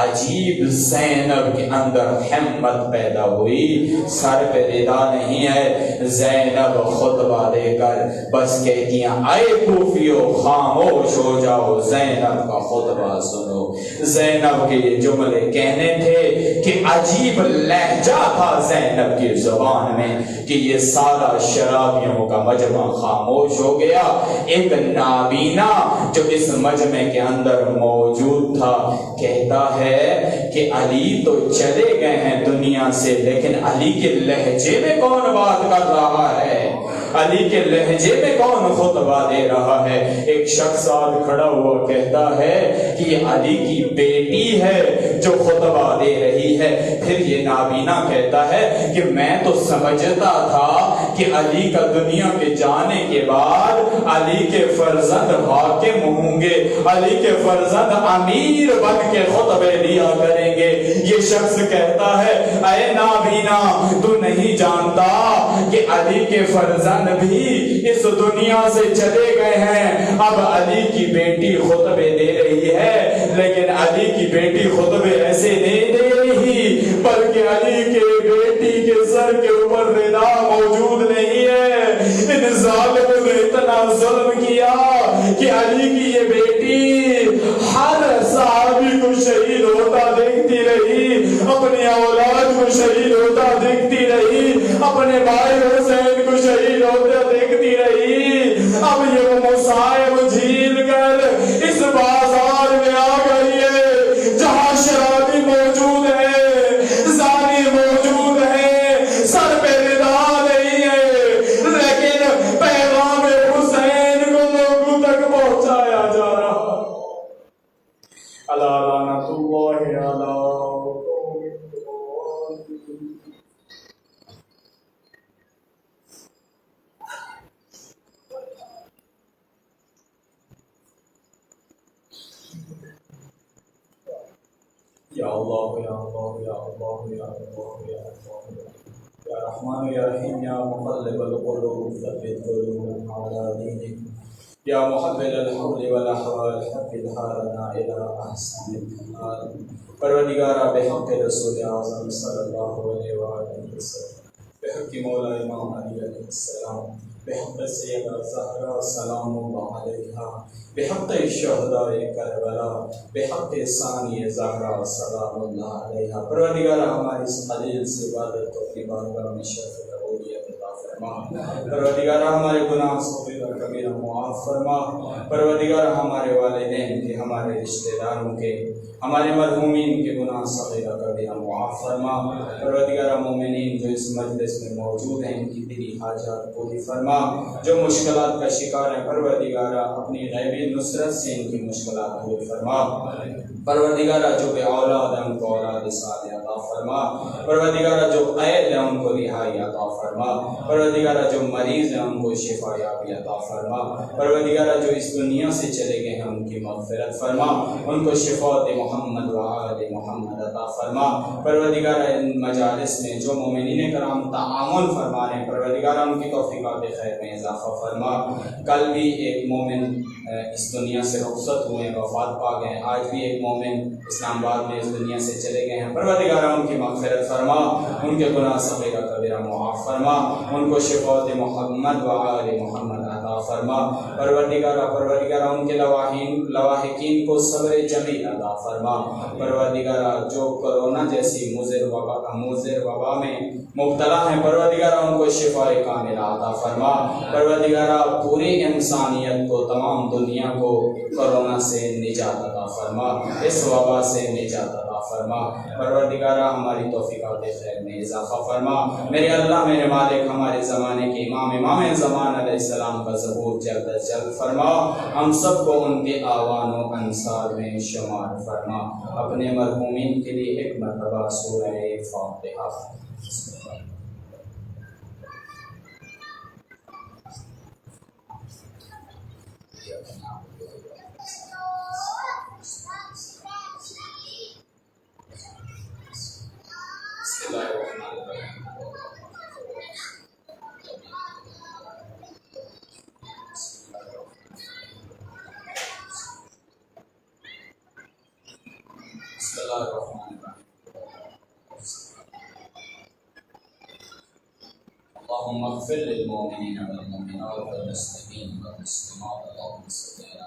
عجیب زینب کے اندر ہمت پیدا ہوئی. سر پہ ردا نہیں ہے. زینب خطبہ دے کر بس کہتی ہیں اے کوفیو خاموش ہو جاؤ، زینب کا خطبہ سنو. زینب کے یہ جملے کہنے تھے کہ عجیب لہجہ تھا زینب کی زبان میں کہ یہ سارا شرابیوں کا مجمع خاموش ہو گیا. ایک نابینا جو اس مجمع کے اندر موجود تھا کہتا ہے کہ علی تو چلے گئے ہیں دنیا سے، لیکن علی کے لہجے میں کون بات کر رہا ہے؟ علی کے لہجے میں کون خطبہ دے رہا ہے؟ ایک شخص آج کھڑا ہوا کہتا ہے کہ یہ علی کی بیٹی ہے جو خطبہ دے رہی ہے. پھر یہ نابینا کہتا ہے کہ میں تو سمجھتا تھا کہ علی کا دنیا کے جانے کے بعد علی کے فرزند حاکم ہوں گے، علی کے فرزند امیر بن کے خطبے دیا کریں گے. یہ شخص کہتا ہے اے نابینا تو نہیں جانتا کہ علی کے فرزند بھی اس دنیا سے چلے گئے ہیں. اب علی کی بیٹی خطبے دے رہی ہے، لیکن علی کی بیٹی خطبے ایسے نہیں دے رہی بلکہ علی کے بیٹی کے سر کے اوپر ردا موجود نہیں ہے. ان ظالموں نے اتنا ظلم کیا کہ علی کی یہ بیٹی ہر صحابی کو شہید ہوتا دیکھتی رہی، اپنی اولاد کو شہید ہوتا دیکھتی رہی، اپنے بھائی حسین کو شہید ہوتا دیکھتی رہی. اب یہ مصائب جھیل کر اس بازار میں آ گئی ہے جہاں شرابی موجود ہے، زانی موجود ہے، سر پہ ردا نہیں ہے، لیکن پیغام حسین کو لوگوں تک پہنچایا جا رہا. اللہ لعنت اللہ علیہ. یا اللہ یا اللہ یا اللہ یا اللہ یا اللہ یا رحمان یا رحیم یا مقلب القلوب ثبت قلوبنا على دینک یا محول الحول والاحوال ثبت حالنا الى احسن الحال. پروردگارا بحق رسول اعظم صلی اللہ علیہ وآلہ وسلم، بحق مولا امام علی علیہ السلام، بحق سیدہ زہرا سلام اللہ علیہا، بحق شہداء کربلا، بحق ثانی زہرا سلام اللہ علیہا. پروردگارہ ہماری اس خلیل سے عبادت کو اپنی بارگاہ میں شرف قبولیت عطا فرما. پروردگارہ ہمارے گناہ صغیرہ کبیرہ معاف فرما. پروردگارہ ہمارے والدین کے، ہمارے رشتہ داروں کے، ہمارے مرحومین کے گناہ صغیرہ کبیرہ معاف فرما. پروردگارہ مومنین جو اس مجلس میں موجود ہیں ان کی دلی حاجات پوری فرما. جو مشکلات کا شکار ہیں پروردگارہ اپنی غیبی نصرت سے ان کی مشکلات دور فرما. پروردگارہ جو بے اولاد ہیں ان کو اولاد صالحہ عطا فرما. پروردگارہ جو قید ہیں ان کو رہائی عطا فرما. پروردگارہ جو مریض ہیں ان کو شفا یابی عطا فرما. پروردگارہ جو اس دنیا سے چلے گئے ہیں ان کی مغفرت فرما، ان کو شفاعت محمد و آل محمد عطا فرما. پروردگارہ ان مجالس میں جو مومنین کرام تعامل فرما رہے ہیں پروردگارہ ان کی توفیقات خیر میں اضافہ فرما. کل بھی ایک مومن اس دنیا سے رخصت ہوئے، وفات پا گئے. آج بھی ایک مومن اسلام آباد میں اس دنیا سے چلے گئے ہیں. پروردگارہ ان کی مغفرت فرما، ان کے گناہ صغیرہ کبیرہ معاف فرما، ان کو شفاعت محمد و آل محمد عطا فرما. پروردگارہ ان کے لواحقین کو صبر جمیل عطا فرما. پروردگارہ جو کرونا جیسی مضر وبا میں مبتلا ہیں پروردگارہ ان کو شفاء کاملہ عطا فرما. پروردگارہ پوری انسانیت کو، تمام دنیا کو کرونا سے نجات عطا فرما، اس وبا سے نجات عطا فرما. پروردگارہ ہماری توفیقات خیر میں اضافہ فرما. میرے اللہ میرے مالک، ہمارے زمانے کے امام زمان علیہ السلام کا ظہور جلد از جلد فرما. ہم سب کو ان کے آوان و انصار میں شمار فرما. اپنے مرحومین کے لیے ایک مرتبہ سورہ فاتحہ. بسم اللہ الرحمن الرحیم بسم اللہ الرحمن الرحیم اللهم اغفر للمؤمنين والمؤمنات والمسلمين والمسلمات اللهم صل على